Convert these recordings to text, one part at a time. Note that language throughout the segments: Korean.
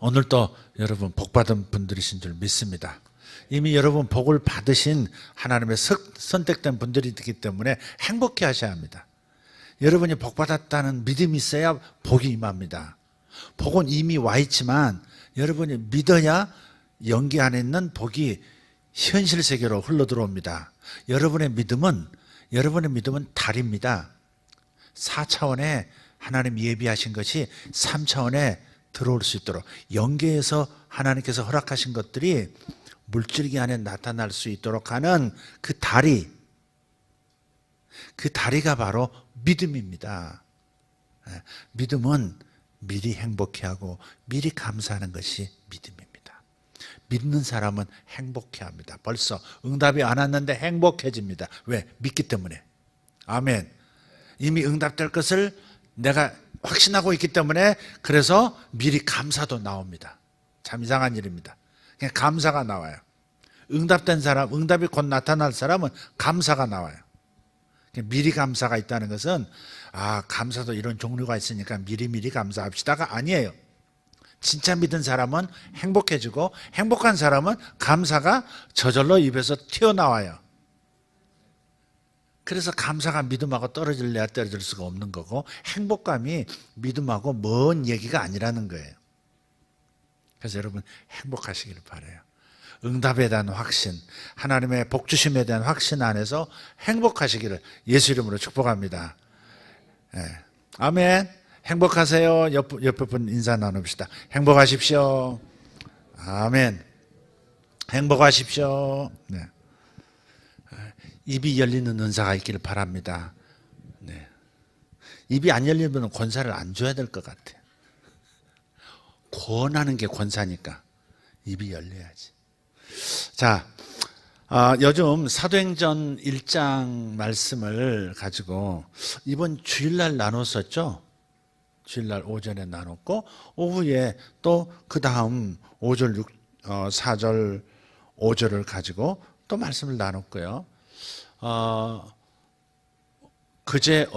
오늘도 여러분 복받은 분들이신 줄 믿습니다. 이미 여러분 복을 받으신 하나님의 선택된 분들이기 때문에 행복해 하셔야 합니다. 여러분이 복받았다는 믿음이 있어야 복이 임합니다. 복은 이미 와 있지만 여러분이 믿어야 연기 안에 있는 복이 현실 세계로 흘러 들어옵니다. 여러분의 믿음은 달입니다. 4차원에 하나님 예비하신 것이 3차원에 들어올 수 있도록 연계해서 하나님께서 허락하신 것들이 물질기 안에 나타날 수 있도록 하는 그 다리가 바로 믿음입니다. 믿음은 미리 행복해하고 미리 감사하는 것이 믿음입니다. 믿는 사람은 행복해합니다. 벌써 응답이 안 왔는데 행복해집니다. 왜? 믿기 때문에. 아멘. 이미 응답될 것을 내가 확신하고 있기 때문에 그래서 미리 감사도 나옵니다. 참 이상한 일입니다. 그냥 감사가 나와요. 응답된 사람, 응답이 곧 나타날 사람은 감사가 나와요. 미리 감사가 있다는 것은 감사도 이런 종류가 있으니까 미리미리 감사합시다가 아니에요. 진짜 믿은 사람은 행복해지고 행복한 사람은 감사가 저절로 입에서 튀어나와요. 그래서 감사가 믿음하고 떨어질래야 떨어질 수가 없는 거고 행복감이 믿음하고 먼 얘기가 아니라는 거예요. 그래서 여러분 행복하시기를 바라요. 응답에 대한 확신, 하나님의 복주심에 대한 확신 안에서 행복하시기를 예수 이름으로 축복합니다. 네. 아멘. 행복하세요. 옆에 분 인사 나눕시다. 행복하십시오. 아멘. 행복하십시오. 네. 입이 열리는 은사가 있기를 바랍니다. 네. 입이 안 열리면 권사를 안 줘야 될 것 같아요. 권하는 게 권사니까 입이 열려야지. 자, 요즘 사도행전 1장 말씀을 가지고 이번 주일날 나눴었죠. 주일날 오전에 나눴고 오후에 또 그 다음 5절, 4절, 5절을 가지고 또 말씀을 나눴고요. 그제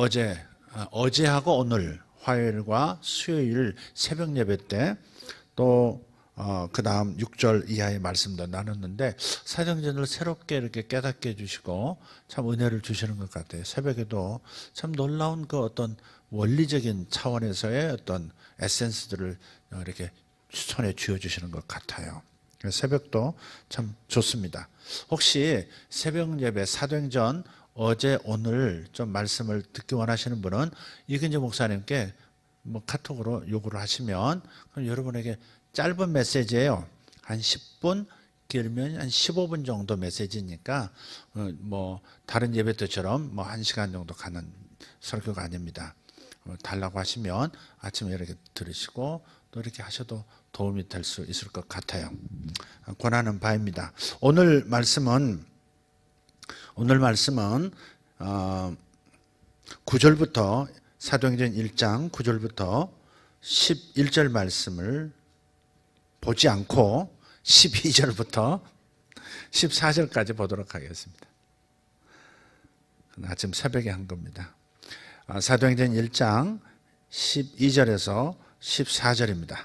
어제하고 오늘 화요일과 수요일 새벽 예배 때 또 그 다음 6절 이하의 말씀도 나눴는데 사도행전을 새롭게 이렇게 깨닫게 해주시고 참 은혜를 주시는 것 같아요. 새벽에도 참 놀라운 그 어떤 원리적인 차원에서의 어떤 에센스들을 이렇게 손에 쥐어주시는 것 같아요. 새벽도 참 좋습니다. 혹시 새벽 예배 사도행전 어제 오늘 좀 말씀을 듣기 원하시는 분은 이근재 목사님께 카톡으로 요구를 하시면 그럼 여러분에게 짧은 메시지예요. 한 10분, 길면 한 15분 정도 메시지니까 다른 예배 때처럼 1시간 정도 가는 설교가 아닙니다. 달라고 하시면 아침에 이렇게 들으시고 또 이렇게 하셔도 도움이 될 수 있을 것 같아요. 권하는 바입니다. 오늘 말씀은 9절부터 사도행전 1장 9절부터 11절 말씀을 보지 않고 12절부터 14절까지 보도록 하겠습니다. 아침 새벽에 한 겁니다. 사도행전 1장 12절에서 14절입니다.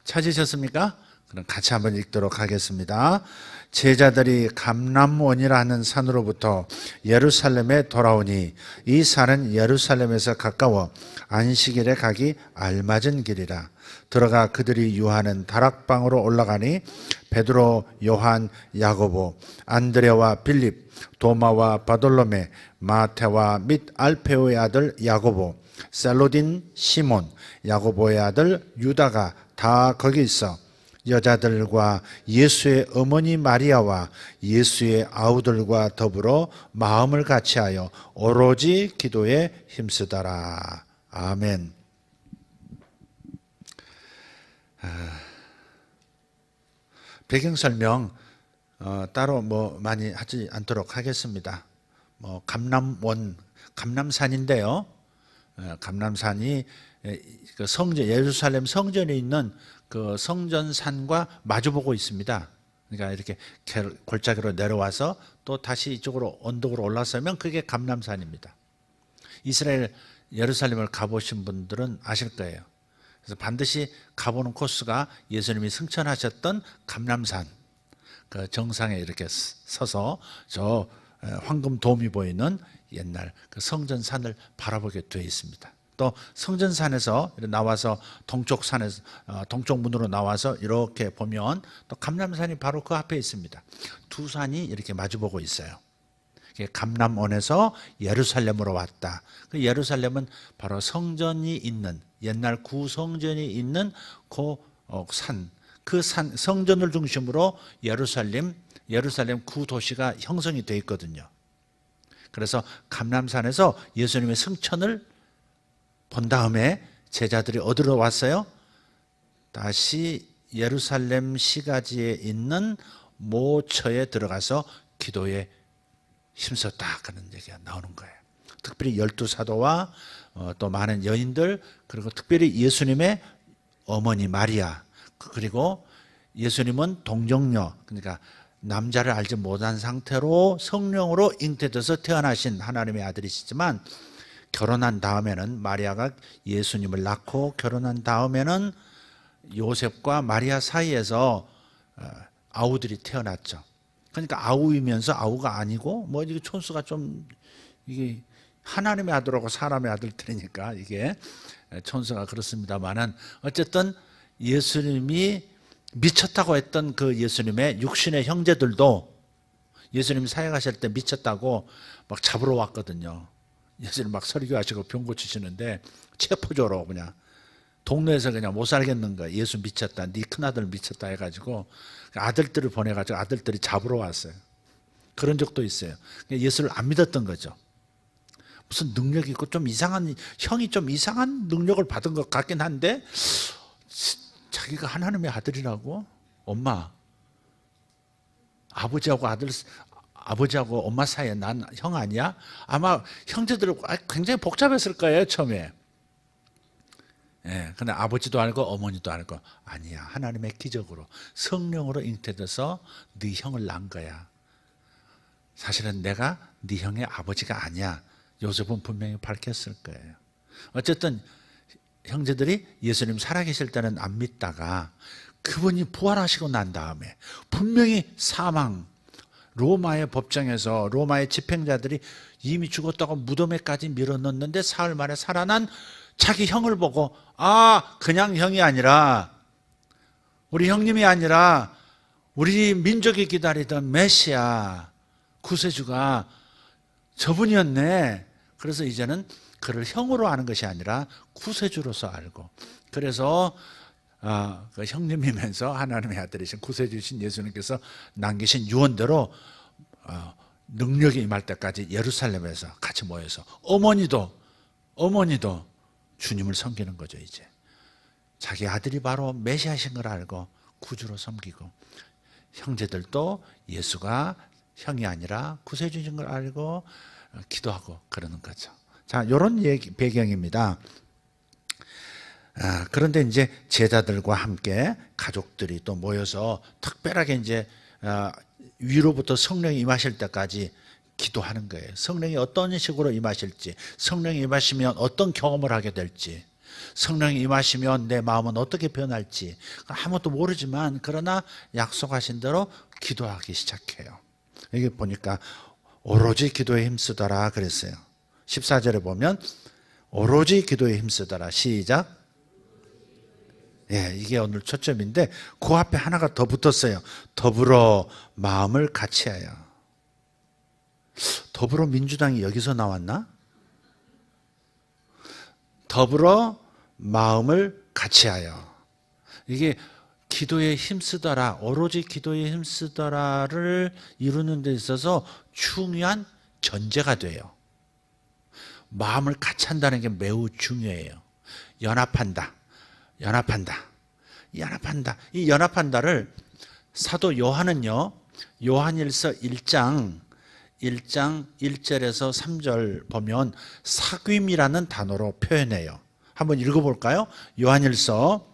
찾으셨습니까? 그럼 같이 한번 읽도록 하겠습니다. 제자들이 감람원이라는 산으로부터 예루살렘에 돌아오니 이 산은 예루살렘에서 가까워 안식일에 가기 알맞은 길이라. 들어가 그들이 유하는 다락방으로 올라가니 베드로, 요한, 야고보, 안드레와 빌립, 도마와 바돌로메, 마테와 및 알페오의 아들 야고보, 셀로딘, 시몬, 야고보의 아들 유다가 다 거기 있어 여자들과 예수의 어머니 마리아와 예수의 아우들과 더불어 마음을 같이하여 오로지 기도에 힘쓰더라. 아멘. 배경 설명 따로 많이 하지 않도록 하겠습니다. 감람산인데요. 감람산이 그 성전, 예루살렘 성전에 있는 그 성전산과 마주보고 있습니다. 그러니까 이렇게 골짜기로 내려와서 또 다시 이쪽으로 언덕으로 올라서면 그게 감람산입니다. 이스라엘 예루살렘을 가보신 분들은 아실 거예요. 그래서 반드시 가보는 코스가 예수님이 승천하셨던 감람산 그 정상에 이렇게 서서 저 황금 돔이 보이는 옛날 그 성전산을 바라보게 되어 있습니다. 또 성전산에서 나와서 동쪽 산에서 동쪽 문으로 나와서 이렇게 보면 또 감람산이 바로 그 앞에 있습니다. 두 산이 이렇게 마주보고 있어요. 감람원에서 예루살렘으로 왔다. 그 예루살렘은 바로 성전이 있는 옛날 구성전이 있는 그 산, 그 산 성전을 중심으로 예루살렘 구도시가 형성이 되어 있거든요. 그래서 감람산에서 예수님의 승천을 본 다음에 제자들이 어디로 왔어요? 다시 예루살렘 시가지에 있는 모처에 들어가서 기도에 힘썼다 그런 얘기가 나오는 거예요. 특별히 12사도와 또 많은 여인들, 그리고 특별히 예수님의 어머니 마리아, 그리고 예수님은 동정녀, 그러니까 남자를 알지 못한 상태로 성령으로 잉태돼서 태어나신 하나님의 아들이시지만 결혼한 다음에는 마리아가 예수님을 낳고 결혼한 다음에는 요셉과 마리아 사이에서 아우들이 태어났죠. 그러니까 아우이면서 아우가 아니고 뭐 이게 촌수가 좀 이게 하나님의 아들하고 사람의 아들들이니까 이게 촌수가 그렇습니다만은 어쨌든 예수님이 미쳤다고 했던 그 예수님의 육신의 형제들도 예수님이 사역하실 때 미쳤다고 막 잡으러 왔거든요. 예수님 막 설교하시고 병 고치시는데 체포조로 그냥 동네에서 그냥 못 살겠는 거야. 예수 미쳤다, 네 큰아들 미쳤다 해가지고 아들들을 보내가지고 아들들이 잡으러 왔어요. 그런 적도 있어요. 예수를 안 믿었던 거죠. 무슨 능력이 있고 좀 이상한, 형이 좀 이상한 능력을 받은 것 같긴 한데 자기가 하나님의 아들이라고? 엄마, 아버지하고 엄마 사이에 난 형 아니야? 아마 형제들 굉장히 복잡했을 거예요, 처음에. 예, 근데 아버지도 알고 어머니도 알고 아니야, 하나님의 기적으로 성령으로 잉태돼서 네 형을 낳은 거야. 사실은 내가 네 형의 아버지가 아니야. 요셉은 분명히 밝혔을 거예요. 어쨌든 형제들이 예수님 살아계실 때는 안 믿다가 그분이 부활하시고 난 다음에 분명히 사망, 로마의 법정에서 로마의 집행자들이 이미 죽었다고 무덤에까지 밀어넣는데 사흘 만에 살아난 자기 형을 보고 아, 그냥 형이 아니라 우리 형님이 아니라 우리 민족이 기다리던 메시아 구세주가 저분이었네. 그래서 이제는 그를 형으로 아는 것이 아니라 구세주로서 알고, 그래서 그 형님이면서 하나님의 아들이신 구세주신 예수님께서 남기신 유언대로 능력이 임할 때까지 예루살렘에서 같이 모여서 어머니도 주님을 섬기는 거죠. 이제 자기 아들이 바로 메시아신 걸 알고 구주로 섬기고, 형제들도 예수가 형이 아니라 구세주신 걸 알고 기도하고 그러는 거죠. 자, 이런 배경입니다. 그런데 이제 제자들과 함께 가족들이 또 모여서 특별하게 이제 위로부터 성령이 임하실 때까지 기도하는 거예요. 성령이 어떤 식으로 임하실지, 성령이 임하시면 어떤 경험을 하게 될지, 성령이 임하시면 내 마음은 어떻게 변할지 아무것도 모르지만 그러나 약속하신 대로 기도하기 시작해요. 여기 보니까 오로지 기도에 힘쓰더라 그랬어요. 14절에 보면 오로지 기도에 힘쓰더라. 시작. 예, 이게 오늘 초점인데 그 앞에 하나가 더 붙었어요. 더불어 마음을 같이하여. 더불어 민주당이 여기서 나왔나? 더불어 마음을 같이하여. 이게 기도에 힘쓰더라, 오로지 기도에 힘쓰더라를 이루는 데 있어서 중요한 전제가 돼요. 마음을 같이 한다는 게 매우 중요해요. 연합한다. 이 연합한다를 사도 요한은요, 요한일서 1장 1절에서 3절 보면 사귐이라는 단어로 표현해요. 한번 읽어볼까요? 요한일서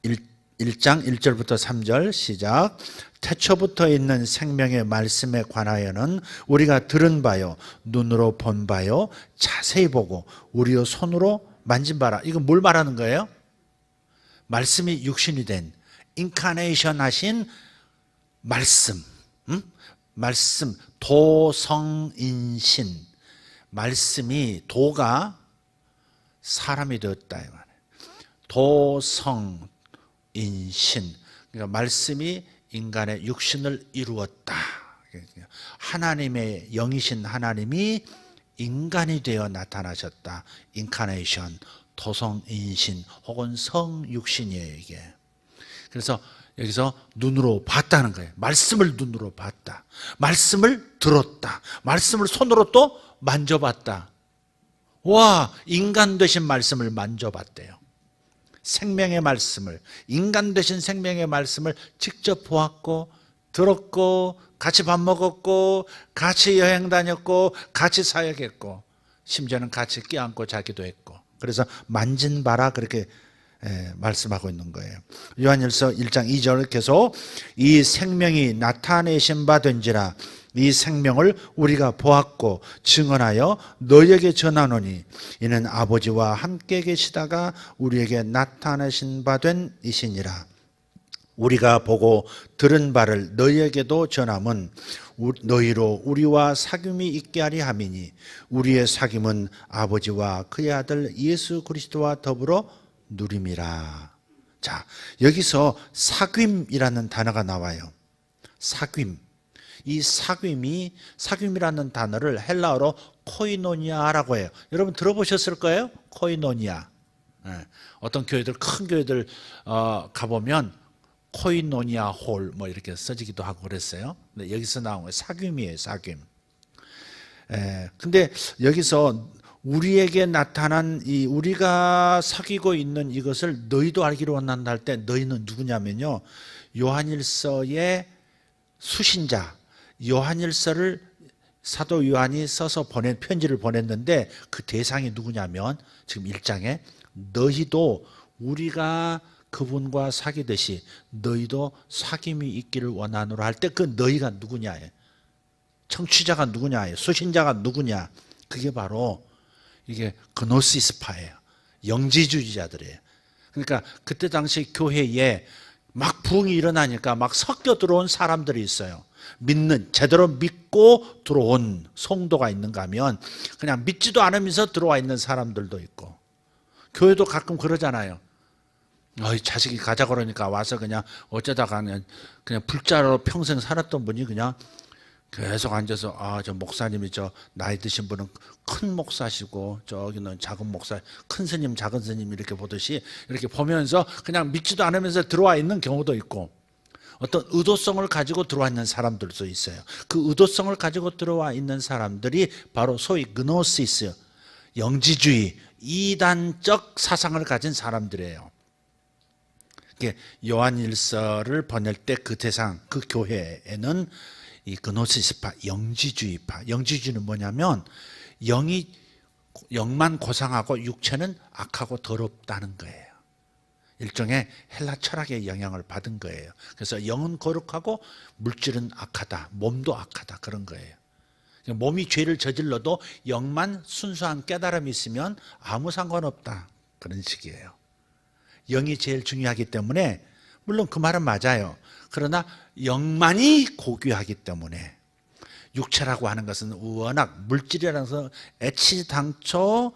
1장 1절부터 3절 시작. 태초부터 있는 생명의 말씀에 관하여는 우리가 들은 바요, 눈으로 본 바요, 자세히 보고 우리의 손으로 만진바라. 이건 뭘 말하는 거예요? 말씀이 육신이 된 인카네이션 하신 말씀, 말씀, 도성인신. 말씀이 도가 사람이 되었다 이 말이에요. 도성인신. 그러니까 말씀이 인간의 육신을 이루었다. 하나님의 영이신 하나님이 인간이 되어 나타나셨다. 인카네이션, 도성인신 혹은 성육신이에요 이게. 그래서 여기서 눈으로 봤다는 거예요. 말씀을 눈으로 봤다. 말씀을 들었다. 말씀을 손으로 또 만져봤다. 와, 인간 되신 말씀을 만져봤대요. 생명의 말씀을, 인간 되신 생명의 말씀을 직접 보았고 들었고 같이 밥 먹었고 같이 여행 다녔고 같이 사역했고 심지어는 같이 껴안고 자기도 했고, 그래서 만진 바라 그렇게 말씀하고 있는 거예요. 요한일서 1장 2절 계속 이 생명이 나타내신 바 된지라 이 생명을 우리가 보았고 증언하여 너희에게 전하노니 이는 아버지와 함께 계시다가 우리에게 나타내신 바 된 이시니라. 우리가 보고 들은 바를 너희에게도 전함은 너희로 우리와 사귐이 있게 하리 함이니 우리의 사귐은 아버지와 그의 아들 예수 그리스도와 더불어 누림이라. 자, 여기서 사귐이라는 단어가 나와요. 사귐. 이 사귐이라는 단어를 헬라어로 코이노니아라고 해요. 여러분 들어보셨을 거예요? 코이노니아. 어떤 교회들, 큰 교회들 가보면 코이노니아 홀 뭐 이렇게 써지기도 하고 그랬어요. 근데 여기서 나온 거예요. 사귐이에요, 사귐. 근데 여기서 우리에게 나타난 이 우리가 사귀고 있는 이것을 너희도 알기로 원한다 할 때 너희는 누구냐면요, 요한일서의 수신자, 요한일서를 사도 요한이 써서 보낸 편지를 보냈는데 그 대상이 누구냐면 지금 1장에 너희도 우리가 그분과 사귀듯이 너희도 사귐이 있기를 원하노라 할 때 그 너희가 누구냐, 청취자가 누구냐, 수신자가 누구냐, 그게 바로 이게 그노시스파예요. 영지주의자들이에요. 그러니까 그때 당시 교회에 막 부흥이 일어나니까 막 섞여 들어온 사람들이 있어요. 제대로 믿고 들어온 성도가 있는가 하면 그냥 믿지도 않으면서 들어와 있는 사람들도 있고, 교회도 가끔 그러잖아요. 자식이 가자 그러니까 와서 그냥 어쩌다가 그냥 불자로 평생 살았던 분이 그냥 계속 앉아서 저 목사님이 저 나이 드신 분은 큰 목사시고 저기는 작은 목사, 큰 스님 작은 스님 이렇게 보듯이 이렇게 보면서 그냥 믿지도 않으면서 들어와 있는 경우도 있고, 어떤 의도성을 가지고 들어와 있는 사람들도 있어요. 그 의도성을 가지고 들어와 있는 사람들이 바로 소위 그노시스, 영지주의, 이단적 사상을 가진 사람들이에요. 요한일서를 보낼 때 그 대상, 그 교회에는 이 그노시스파, 영지주의파. 영지주의는 뭐냐면 영만 고상하고 육체는 악하고 더럽다는 거예요. 일종의 헬라 철학의 영향을 받은 거예요. 그래서 영은 거룩하고 물질은 악하다, 몸도 악하다, 그런 거예요. 몸이 죄를 저질러도 영만 순수한 깨달음이 있으면 아무 상관없다, 그런 식이에요. 영이 제일 중요하기 때문에, 물론 그 말은 맞아요. 그러나 영만이 고귀하기 때문에 육체라고 하는 것은 워낙 물질이라는 것은 애치당초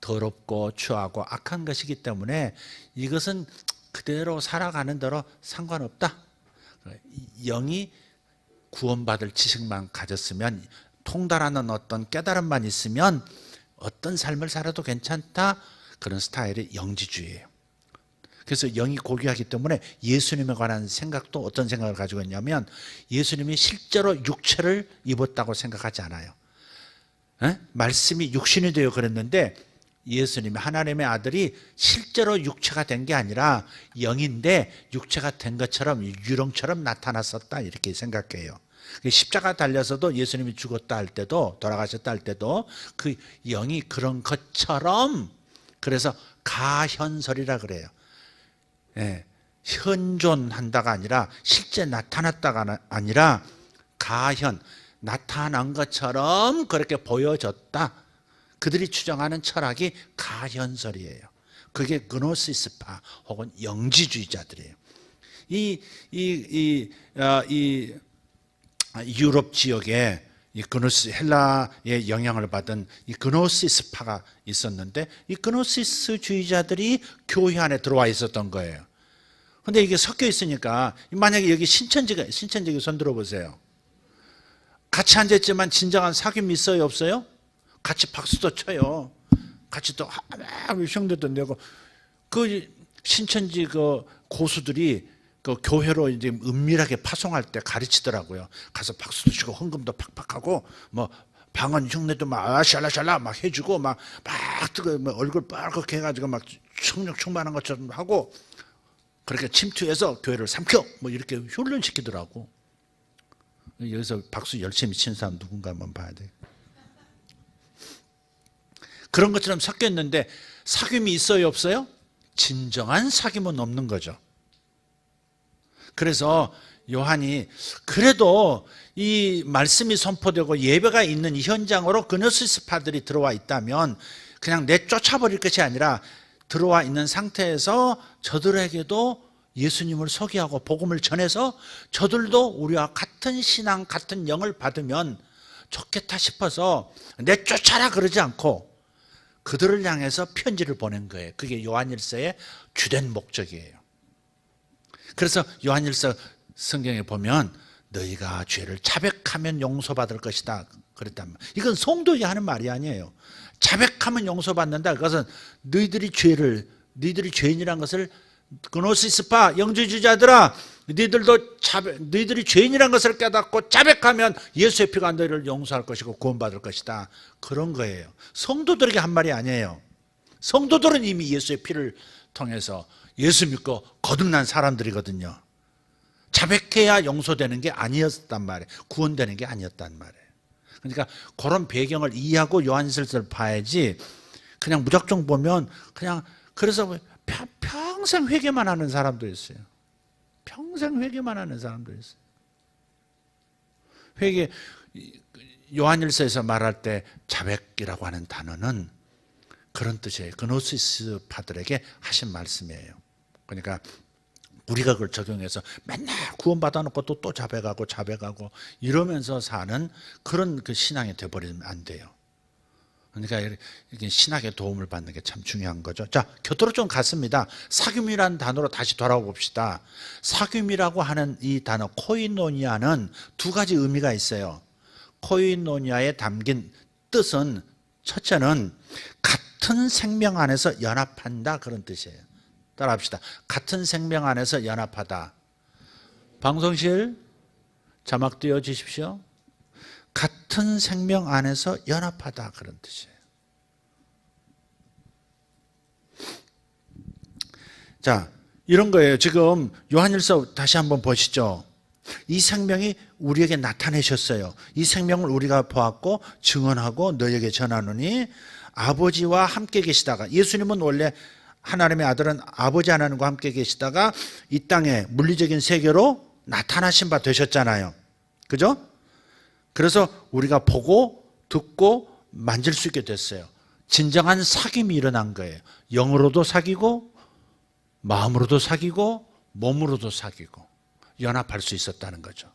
더럽고 추하고 악한 것이기 때문에 이것은 그대로 살아가는 대로 상관없다. 영이 구원받을 지식만 가졌으면, 통달하는 어떤 깨달음만 있으면 어떤 삶을 살아도 괜찮다, 그런 스타일이 영지주의예요. 그래서 영이 고귀하기 때문에 예수님에 관한 생각도 어떤 생각을 가지고 있냐면 예수님이 실제로 육체를 입었다고 생각하지 않아요. 말씀이 육신이 되어 그랬는데 예수님, 하나님의 아들이 실제로 육체가 된 게 아니라 영인데 육체가 된 것처럼, 유령처럼 나타났었다, 이렇게 생각해요. 십자가 달려서도 예수님이 죽었다 할 때도, 돌아가셨다 할 때도 그 영이 그런 것처럼, 그래서 가현설이라 그래요. 현존한다가 아니라 실제 나타났다가 아니라 가현, 나타난 것처럼 그렇게 보여졌다. 그들이 추정하는 철학이 가현설이에요. 그게 그노시스파 혹은 영지주의자들이에요. 이 유럽 지역에 이 헬라의 영향을 받은 이 그노시스파가 있었는데, 이 그노시스주의자들이 교회 안에 들어와 있었던 거예요. 근데 이게 섞여 있으니까, 만약에 여기 신천지가 손 들어보세요. 같이 앉았지만 진정한 사귐이 있어요, 없어요? 같이 박수도 쳐요. 같이 또 형들도 내고, 그 신천지 그 고수들이 그 교회로 이제 은밀하게 파송할 때 가르치더라고요. 가서 박수도 치고 헌금도 팍팍 하고, 뭐 방언 흉내도 막 샬라샬라 막 해주고, 막 뜨거 얼굴 빨갛게 해가지고 막 성령 충만한 것처럼 하고, 그렇게 침투해서 교회를 삼켜 뭐 이렇게 훈련시키더라고. 여기서 박수 열심히 치는 사람 누군가 한번 봐야 돼. 그런 것처럼 섞여 있는데 사귐이 있어요, 없어요? 진정한 사귐은 없는 거죠. 그래서 요한이 그래도 이 말씀이 선포되고 예배가 있는 이 현장으로 그노시스파들이 들어와 있다면 그냥 내쫓아버릴 것이 아니라 들어와 있는 상태에서 저들에게도 예수님을 소개하고 복음을 전해서 저들도 우리와 같은 신앙, 같은 영을 받으면 좋겠다 싶어서 내쫓아라 그러지 않고 그들을 향해서 편지를 보낸 거예요. 그게 요한일서의 주된 목적이에요. 그래서 요한일서 성경에 보면 너희가 죄를 자백하면 용서받을 것이다 그랬단 말이에요. 이건 성도가 하는 말이 아니에요. 자백하면 용서받는다. 그것은 너희들이 죄인이란 것을, 그노시스파 영지주의자들아, 너희들이 죄인이란 것을 깨닫고 자백하면 예수의 피가 너희를 용서할 것이고 구원받을 것이다. 그런 거예요. 성도들에게 한 말이 아니에요. 성도들은 이미 예수의 피를 통해서 예수 믿고 거듭난 사람들이거든요. 자백해야 용서되는 게 아니었단 말이에요. 구원되는 게 아니었단 말이에요. 그러니까 그런 배경을 이해하고 요한일서를 봐야지 그냥 무작정 보면 그냥, 그래서 평생 회개만 하는 사람도 있어요. 평생 회개만 하는 사람도 있어요. 회개, 요한일서에서 말할 때 자백이라고 하는 단어는 그런 뜻이에요. 그노시스파들에게 하신 말씀이에요. 그러니까 우리가 그걸 적용해서 맨날 구원받아놓고 또 자백하고 이러면서 사는 그런 그 신앙이 되어버리면 안 돼요. 그러니까 이렇게 신학의 도움을 받는 게 참 중요한 거죠. 자, 곁으로 좀 갔습니다. 사귐이라는 단어로 다시 돌아봅시다. 사귐이라고 하는 이 단어 코이노니아는 두 가지 의미가 있어요. 코이노니아에 담긴 뜻은, 첫째는 같은 생명 안에서 연합한다 그런 뜻이에요. 따라합시다. 같은 생명 안에서 연합하다. 방송실 자막 띄워 주십시오. 같은 생명 안에서 연합하다 그런 뜻이에요. 자, 이런 거예요. 지금 요한일서 다시 한번 보시죠. 이 생명이 우리에게 나타내셨어요. 이 생명을 우리가 보았고 증언하고 너에게 전하노니 아버지와 함께 계시다가, 예수님은 원래 하나님의 아들은 아버지 하나님과 함께 계시다가 이 땅에 물리적인 세계로 나타나신 바 되셨잖아요. 그죠? 그래서 우리가 보고 듣고 만질 수 있게 됐어요. 진정한 사귐이 일어난 거예요. 영으로도 사귀고 마음으로도 사귀고 몸으로도 사귀고 연합할 수 있었다는 거죠.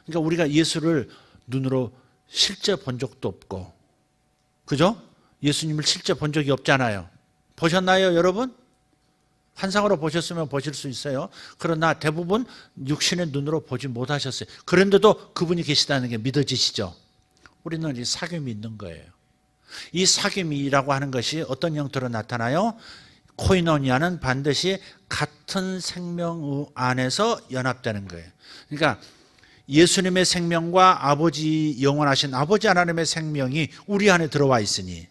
그러니까 우리가 예수를 눈으로 실제 본 적도 없고, 그죠? 예수님을 실제 본 적이 없잖아요. 보셨나요, 여러분? 환상으로 보셨으면 보실 수 있어요. 그러나 대부분 육신의 눈으로 보지 못하셨어요. 그런데도 그분이 계시다는 게 믿어지시죠? 우리는 이 사귐이 있는 거예요. 이 사귐이라고 하는 것이 어떤 형태로 나타나요? 코이노니아는 반드시 같은 생명 안에서 연합되는 거예요. 그러니까 예수님의 생명과 아버지, 영원하신 아버지 하나님의 생명이 우리 안에 들어와 있으니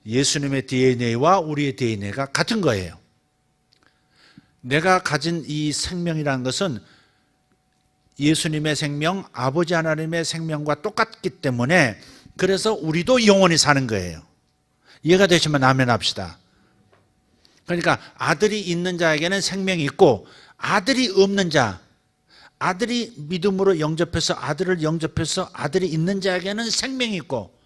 예수님의 DNA와 우리의 DNA가 같은 거예요. 내가 가진 이 생명이라는 것은 예수님의 생명, 아버지 하나님의 생명과 똑같기 때문에 그래서 우리도 영원히 사는 거예요. 이해가 되시면 아멘 합시다. 그러니까 아들이 있는 자에게는 생명이 있고 아들이 없는 자, 아들이 믿음으로 영접해서 아들을 영접해서 아들이 있는 자에게는 생명이 있고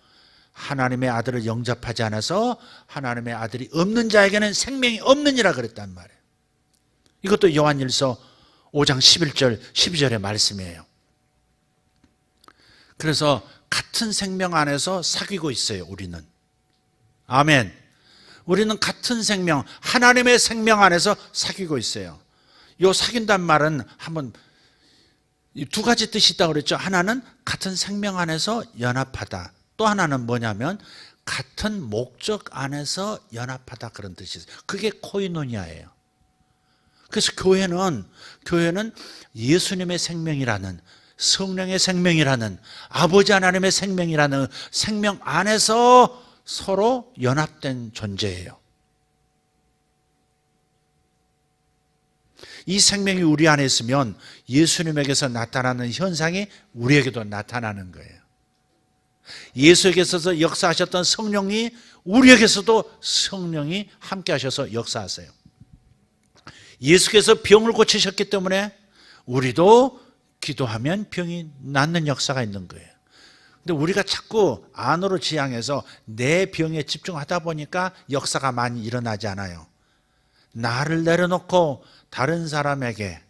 하나님의 아들을 영접하지 않아서 하나님의 아들이 없는 자에게는 생명이 없느니라 그랬단 말이에요. 이것도 요한일서 5장 11절 12절의 말씀이에요. 그래서 같은 생명 안에서 사귀고 있어요, 우리는. 아멘. 우리는 같은 생명, 하나님의 생명 안에서 사귀고 있어요. 요 사귄단 말은 한번 두 가지 뜻이 있다고 그랬죠. 하나는 같은 생명 안에서 연합하다. 또 하나는 뭐냐면 같은 목적 안에서 연합하다, 그런 뜻이 있어요. 그게 코이노니아예요. 그래서 교회는 예수님의 생명이라는, 성령의 생명이라는, 아버지 하나님의 생명이라는 생명 안에서 서로 연합된 존재예요. 이 생명이 우리 안에 있으면 예수님에게서 나타나는 현상이 우리에게도 나타나는 거예요. 예수에게서 역사하셨던 성령이 우리에게서도 성령이 함께 하셔서 역사하세요. 예수께서 병을 고치셨기 때문에 우리도 기도하면 병이 낫는 역사가 있는 거예요. 근데 우리가 자꾸 안으로 지향해서 내 병에 집중하다 보니까 역사가 많이 일어나지 않아요. 나를 내려놓고 다른 사람에게,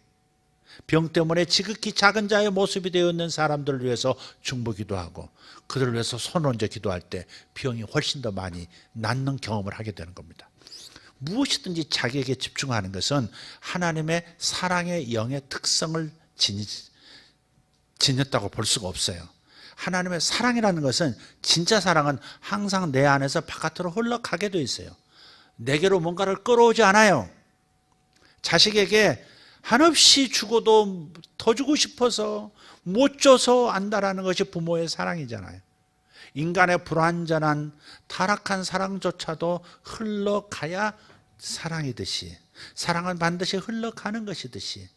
병 때문에 지극히 작은 자의 모습이 되어 있는 사람들을 위해서 중보기도 하고 그들을 위해서 손 얹어 기도할 때 병이 훨씬 더 많이 낫는 경험을 하게 되는 겁니다. 무엇이든지 자기에게 집중하는 것은 하나님의 사랑의 영의 특성을 지녔다고 볼 수가 없어요. 하나님의 사랑이라는 것은, 진짜 사랑은 항상 내 안에서 바깥으로 흘러가게 돼 있어요. 내게로 뭔가를 끌어오지 않아요. 자식에게 한없이 주고도 더 주고 싶어서 못 줘서 안다라는 것이 부모의 사랑이잖아요. 인간의 불완전한 타락한 사랑조차도 흘러가야 사랑이듯이, 사랑은 반드시 흘러가는 것이듯이,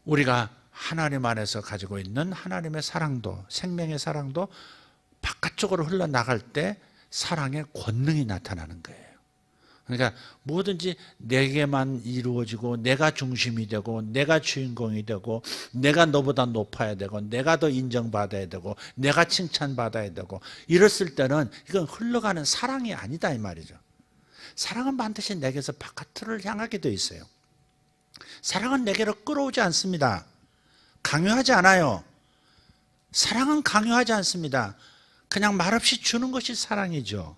우리가 하나님 안에서 가지고 있는 하나님의 사랑도, 생명의 사랑도 바깥쪽으로 흘러나갈 때 사랑의 권능이 나타나는 거예요. 그러니까 뭐든지 내게만 이루어지고 내가 중심이 되고 내가 주인공이 되고 내가 너보다 높아야 되고 내가 더 인정받아야 되고 내가 칭찬받아야 되고 이랬을 때는 이건 흘러가는 사랑이 아니다 이 말이죠. 사랑은 반드시 내게서 바깥을 향하게 되어 있어요. 사랑은 내게로 끌어오지 않습니다. 강요하지 않아요. 사랑은 강요하지 않습니다. 그냥 말없이 주는 것이 사랑이죠.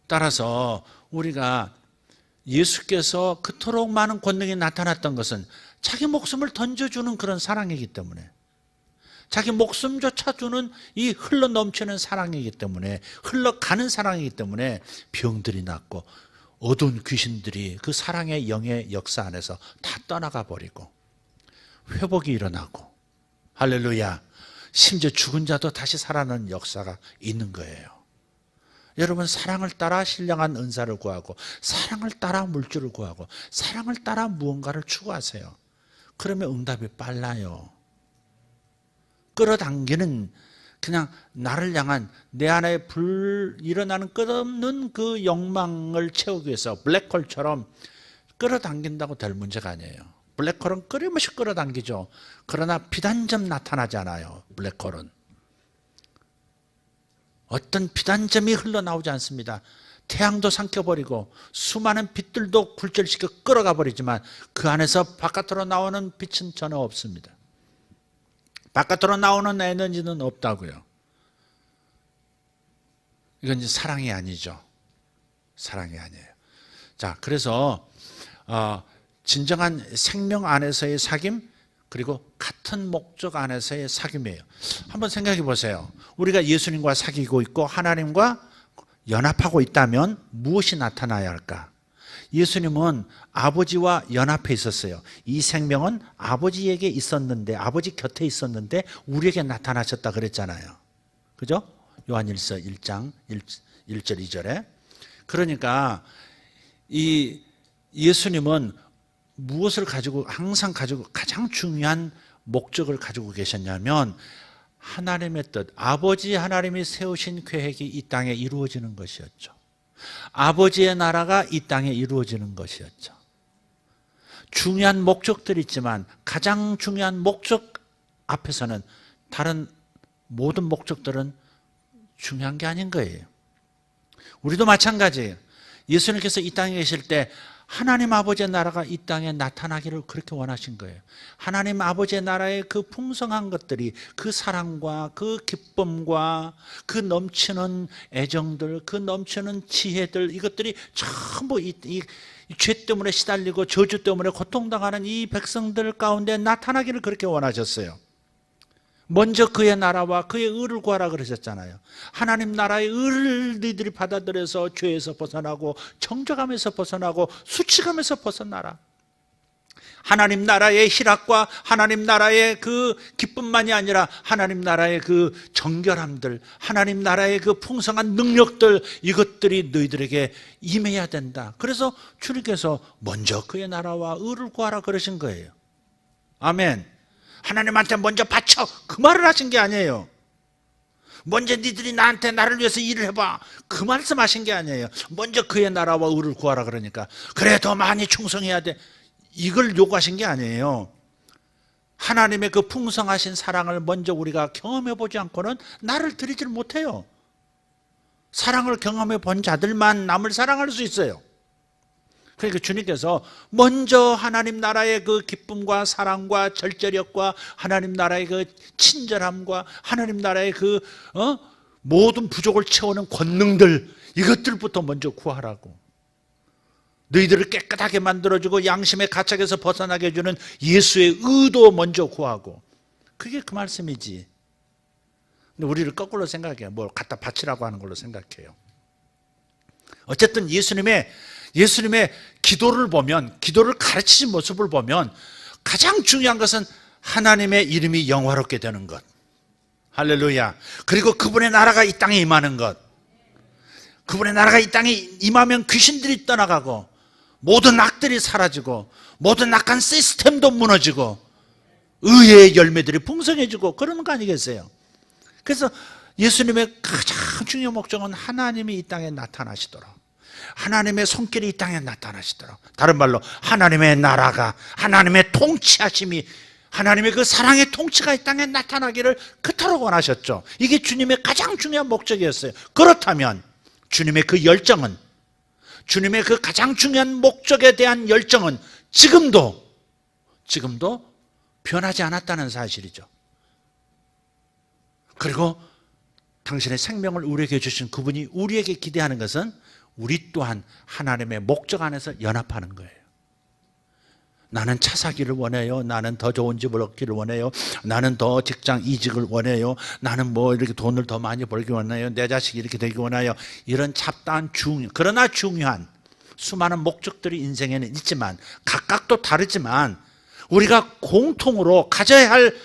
따라서 우리가 예수께서 그토록 많은 권능이 나타났던 것은 자기 목숨을 던져주는 그런 사랑이기 때문에, 자기 목숨조차 주는 이 흘러넘치는 사랑이기 때문에, 흘러가는 사랑이기 때문에 병들이 낫고 어두운 귀신들이 그 사랑의 영의 역사 안에서 다 떠나가 버리고 회복이 일어나고, 할렐루야, 심지어 죽은 자도 다시 살아나는 역사가 있는 거예요. 여러분, 사랑을 따라 신령한 은사를 구하고 사랑을 따라 물질을 구하고 사랑을 따라 무언가를 추구하세요. 그러면 응답이 빨라요. 끌어당기는, 그냥 나를 향한 내 안에 일어나는 끝없는 그 욕망을 채우기 위해서 블랙홀처럼 끌어당긴다고 될 문제가 아니에요. 블랙홀은 끊임없이 끌어당기죠. 그러나 비단점 나타나지 않아요. 블랙홀은 어떤 비단점이 흘러나오지 않습니다. 태양도 삼켜버리고 수많은 빛들도 굴절시켜 끌어가 버리지만 그 안에서 바깥으로 나오는 빛은 전혀 없습니다. 바깥으로 나오는 에너지는 없다고요. 이건 이제 사랑이 아니죠. 사랑이 아니에요. 자, 그래서 진정한 생명 안에서의 사귐, 그리고 같은 목적 안에서의 사귐이에요. 한번 생각해 보세요. 우리가 예수님과 사귀고 있고 하나님과 연합하고 있다면 무엇이 나타나야 할까? 예수님은 아버지와 연합해 있었어요. 이 생명은 아버지에게 있었는데, 아버지 곁에 있었는데 우리에게 나타나셨다 그랬잖아요. 그죠? 요한일서 1장 1절 2절에. 그러니까 이 예수님은 무엇을 가지고, 항상 가지고, 가장 중요한 목적을 가지고 계셨냐면 하나님의 뜻, 아버지 하나님이 세우신 계획이 이 땅에 이루어지는 것이었죠. 아버지의 나라가 이 땅에 이루어지는 것이었죠. 중요한 목적들이 있지만 가장 중요한 목적 앞에서는 다른 모든 목적들은 중요한 게 아닌 거예요. 우리도 마찬가지예요. 예수님께서 이 땅에 계실 때 하나님 아버지의 나라가 이 땅에 나타나기를 그렇게 원하신 거예요. 하나님 아버지의 나라의 그 풍성한 것들이, 그 사랑과 그 기쁨과 그 넘치는 애정들, 그 넘치는 지혜들, 이것들이 전부 이 죄 때문에 시달리고 저주 때문에 고통당하는 이 백성들 가운데 나타나기를 그렇게 원하셨어요. 먼저 그의 나라와 그의 의를 구하라 그러셨잖아요. 하나님 나라의 의를 너희들이 받아들여서 죄에서 벗어나고 정죄감에서 벗어나고 수치감에서 벗어나라. 하나님 나라의 희락과 하나님 나라의 그 기쁨만이 아니라 하나님 나라의 그 정결함들, 하나님 나라의 그 풍성한 능력들, 이것들이 너희들에게 임해야 된다. 그래서 주님께서 먼저 그의 나라와 의를 구하라 그러신 거예요. 아멘. 하나님한테 먼저 바쳐, 그 말을 하신 게 아니에요. 먼저 니들이 나한테 나를 위해서 일을 해봐, 그 말씀하신 게 아니에요. 먼저 그의 나라와 의를 구하라 그러니까 그래 더 많이 충성해야 돼, 이걸 요구하신 게 아니에요. 하나님의 그 풍성하신 사랑을 먼저 우리가 경험해 보지 않고는 나를 드리질 못해요. 사랑을 경험해 본 자들만 남을 사랑할 수 있어요. 그러니까 주님께서 먼저 하나님 나라의 그 기쁨과 사랑과 절제력과 하나님 나라의 그 친절함과 하나님 나라의 그 모든 부족을 채우는 권능들, 이것들부터 먼저 구하라고. 너희들을 깨끗하게 만들어주고 양심의 가책에서 벗어나게 해주는 예수의 의도 먼저 구하고, 그게 그 말씀이지. 근데 우리를 거꾸로 생각해요. 뭘 갖다 바치라고 하는 걸로 생각해요. 어쨌든 예수님의 기도를 보면, 기도를 가르치신 모습을 보면 가장 중요한 것은 하나님의 이름이 영화롭게 되는 것. 할렐루야. 그리고 그분의 나라가 이 땅에 임하는 것. 그분의 나라가 이 땅에 임하면 귀신들이 떠나가고 모든 악들이 사라지고 모든 악한 시스템도 무너지고 의의 열매들이 풍성해지고 그러는 거 아니겠어요? 그래서 예수님의 가장 중요한 목적은 하나님이 이 땅에 나타나시도록, 하나님의 손길이 이 땅에 나타나시도록, 다른 말로 하나님의 나라가, 하나님의 통치하심이, 하나님의 그 사랑의 통치가 이 땅에 나타나기를 그토록 원하셨죠. 이게 주님의 가장 중요한 목적이었어요. 그렇다면 주님의 그 열정은, 주님의 그 가장 중요한 목적에 대한 열정은 지금도 변하지 않았다는 사실이죠. 그리고 당신의 생명을 우리에게 주신 그분이 우리에게 기대하는 것은 우리 또한 하나님의 목적 안에서 연합하는 거예요. 나는 차 사기를 원해요. 나는 더 좋은 집을 얻기를 원해요. 나는 더 직장 이직을 원해요. 나는 뭐 이렇게 돈을 더 많이 벌기 원해요. 내 자식이 이렇게 되기 원해요. 이런 잡다한 그러나 중요한 수많은 목적들이 인생에는 있지만, 각각 또 다르지만 우리가 공통으로 가져야 할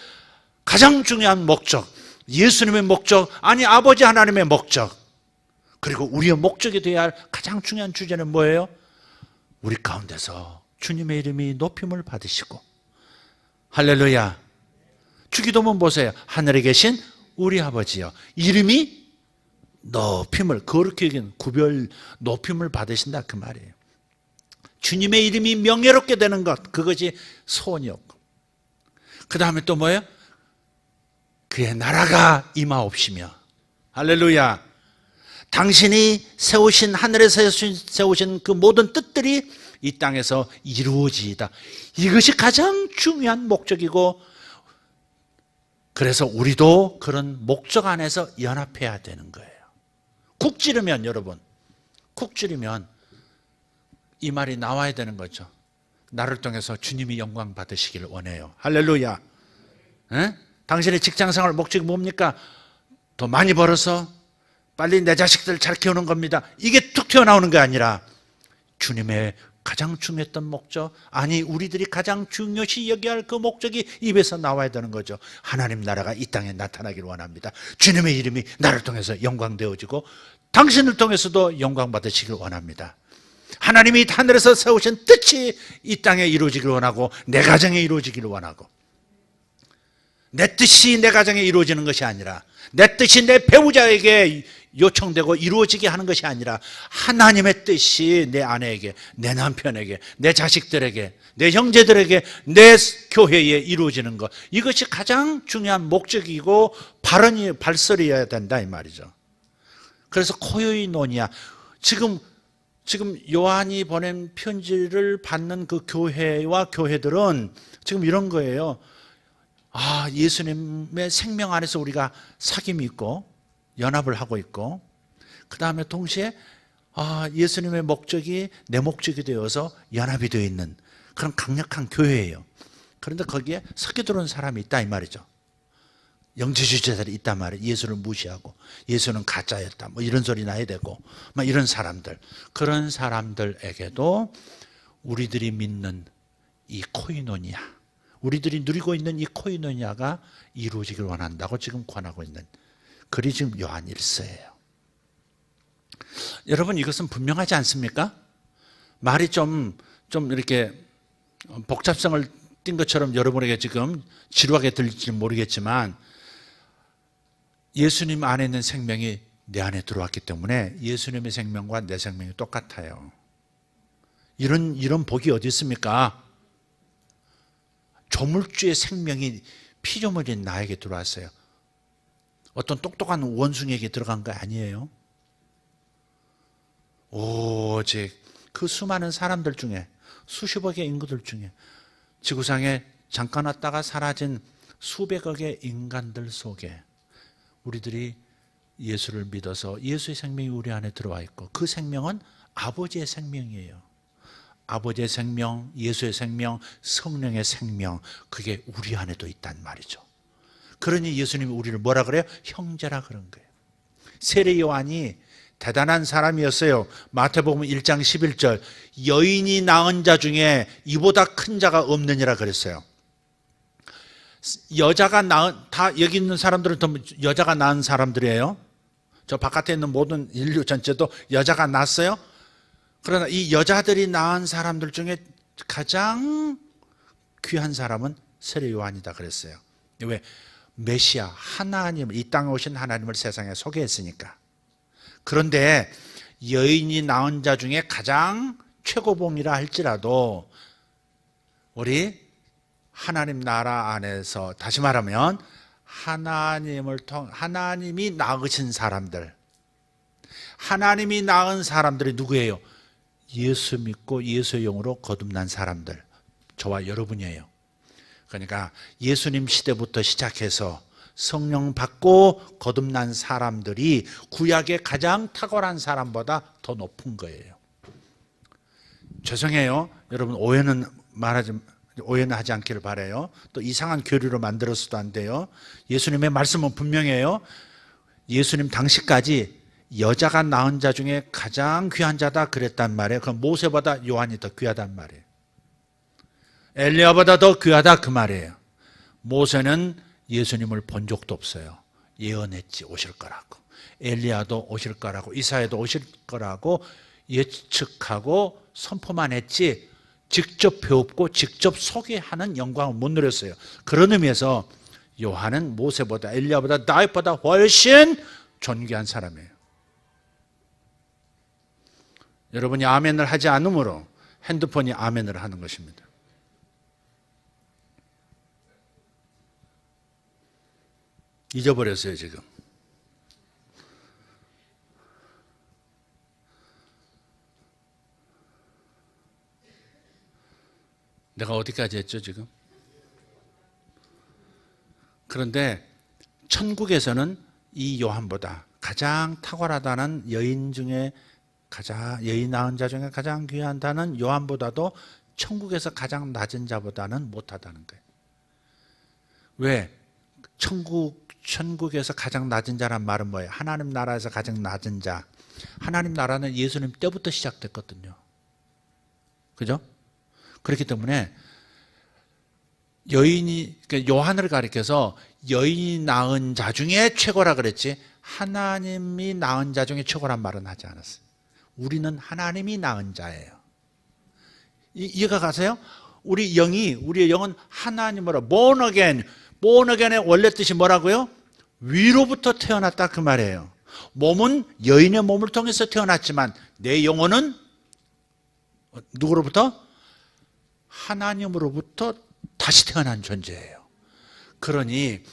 가장 중요한 목적, 예수님의 목적, 아니 아버지 하나님의 목적, 그리고 우리의 목적이 되어야 할 가장 중요한 주제는 뭐예요? 우리 가운데서 주님의 이름이 높임을 받으시고, 할렐루야. 주기도문 보세요. 하늘에 계신 우리 아버지여, 이름이 높임을, 거룩히 여긴 구별 높임을 받으신다, 그 말이에요. 주님의 이름이 명예롭게 되는 것, 그것이 소원이었고, 그 다음에 또 뭐예요? 그의 나라가 임하옵시며, 할렐루야. 당신이 세우신, 하늘에서 세우신 그 모든 뜻들이 이 땅에서 이루어지이다. 이것이 가장 중요한 목적이고, 그래서 우리도 그런 목적 안에서 연합해야 되는 거예요. 국 지르면, 여러분, 국 지르면 이 말이 나와야 되는 거죠. 나를 통해서 주님이 영광 받으시길 원해요. 할렐루야. 에? 당신의 직장생활 목적이 뭡니까? 더 많이 벌어서 빨리 내 자식들 잘 키우는 겁니다. 이게 툭 튀어나오는 게 아니라 주님의 가장 중요했던 목적, 아니 우리들이 가장 중요시 여겨야 할 그 목적이 입에서 나와야 되는 거죠. 하나님 나라가 이 땅에 나타나기를 원합니다. 주님의 이름이 나를 통해서 영광되어지고 당신을 통해서도 영광 받으시길 원합니다. 하나님이 하늘에서 세우신 뜻이 이 땅에 이루어지기를 원하고 내 가정에 이루어지기를 원하고, 내 뜻이 내 가정에 이루어지는 것이 아니라 내 뜻이 내 배우자에게 요청되고 이루어지게 하는 것이 아니라 하나님의 뜻이 내 아내에게, 내 남편에게, 내 자식들에게, 내 형제들에게, 내 교회에 이루어지는 것, 이것이 가장 중요한 목적이고 발설이어야 된다 이 말이죠. 그래서 코이노니아, 지금 요한이 보낸 편지를 받는 그 교회와 교회들은 지금 이런 거예요. 예수님의 생명 안에서 우리가 사귐이 있고 연합을 하고 있고, 그 다음에 동시에 예수님의 목적이 내 목적이 되어서 연합이 되어 있는 그런 강력한 교회예요. 그런데 거기에 섞여 들어온 사람이 있다 이 말이죠. 영지주의자들이 있단 말이에요. 예수를 무시하고 예수는 가짜였다 뭐 이런 소리 나야 되고 막 이런 사람들, 그런 사람들에게도 우리들이 믿는 이 코이노니아, 우리들이 누리고 있는 이 코이노니아가 이루어지길 원한다고 지금 권하고 있는 글이 지금 요한 1서예요. 여러분, 이것은 분명하지 않습니까? 말이 좀 이렇게 복잡성을 띈 것처럼 여러분에게 지금 지루하게 들릴지 모르겠지만, 예수님 안에 있는 생명이 내 안에 들어왔기 때문에 예수님의 생명과 내 생명이 똑같아요. 이런 복이 어디 있습니까? 조물주의 생명이 피조물인 나에게 들어왔어요. 어떤 똑똑한 원숭이에게 들어간 거 아니에요. 오직 그 수많은 사람들 중에, 수십억의 인구들 중에, 지구상에 잠깐 왔다가 사라진 수백억의 인간들 속에 우리들이 예수를 믿어서 예수의 생명이 우리 안에 들어와 있고, 그 생명은 아버지의 생명이에요. 아버지의 생명, 예수의 생명, 성령의 생명, 그게 우리 안에도 있단 말이죠. 그러니 예수님이 우리를 뭐라 그래요? 형제라 그런 거예요. 세례 요한이 대단한 사람이었어요. 마태복음 1장 11절, 여인이 낳은 자 중에 이보다 큰 자가 없느니라 그랬어요. 여자가 다 여기 있는 사람들은 다 여자가 낳은 사람들이에요. 저 바깥에 있는 모든 인류 전체도 여자가 낳았어요. 그러나 이 여자들이 낳은 사람들 중에 가장 귀한 사람은 세례 요한이다 그랬어요. 왜? 메시아, 하나님을, 이 땅에 오신 하나님을 세상에 소개했으니까. 그런데 여인이 낳은 자 중에 가장 최고봉이라 할지라도 우리 하나님 나라 안에서, 다시 말하면 하나님이 낳으신 사람들, 하나님이 낳은 사람들이 누구예요? 예수 믿고 예수의 영으로 거듭난 사람들, 저와 여러분이에요. 그러니까 예수님 시대부터 시작해서 성령 받고 거듭난 사람들이 구약의 가장 탁월한 사람보다 더 높은 거예요. 죄송해요. 여러분, 오해는 하지 않기를 바라요. 또 이상한 교리로 만들어서도 안 돼요. 예수님의 말씀은 분명해요. 예수님 당시까지 여자가 낳은 자 중에 가장 귀한 자다 그랬단 말이에요. 그럼 모세보다 요한이 더 귀하단 말이에요. 엘리야보다 더 귀하다 그 말이에요. 모세는 예수님을 본 적도 없어요. 예언했지, 오실 거라고. 엘리야도 오실 거라고, 이사야도 오실 거라고 예측하고 선포만 했지 직접 배웠고 직접 소개하는 영광을 못 누렸어요. 그런 의미에서 요한은 모세보다, 엘리야보다, 다윗보다 훨씬 존귀한 사람이에요. 여러분이 아멘을 하지 않으므로 핸드폰이 아멘을 하는 것입니다. 잊어버렸어요 지금. 내가 어디까지 했죠 지금? 그런데 천국에서는 이 요한보다 가장 탁월하다는, 여인 낳은 자 중에 가장 귀하다는 요한보다도 천국에서 가장 낮은 자보다는 못하다는 거예요. 왜? 천국에서 가장 낮은 자란 말은 뭐예요? 하나님 나라에서 가장 낮은 자. 하나님 나라는 예수님 때부터 시작됐거든요. 그죠? 그렇기 때문에 그러니까 요한을 가리켜서 여인이 낳은 자 중에 최고라 그랬지, 하나님이 낳은 자 중에 최고란 말은 하지 않았어요. 우리는 하나님이 낳은 자예요. 이해가 가세요? 우리의 영은 하나님으로 born again의 원래 뜻이 뭐라고요? 위로부터 태어났다 그 말이에요. 몸은 여인의 몸을 통해서 태어났지만 내 영혼은 누구로부터? 하나님으로부터 다시 태어난 존재예요. 그러니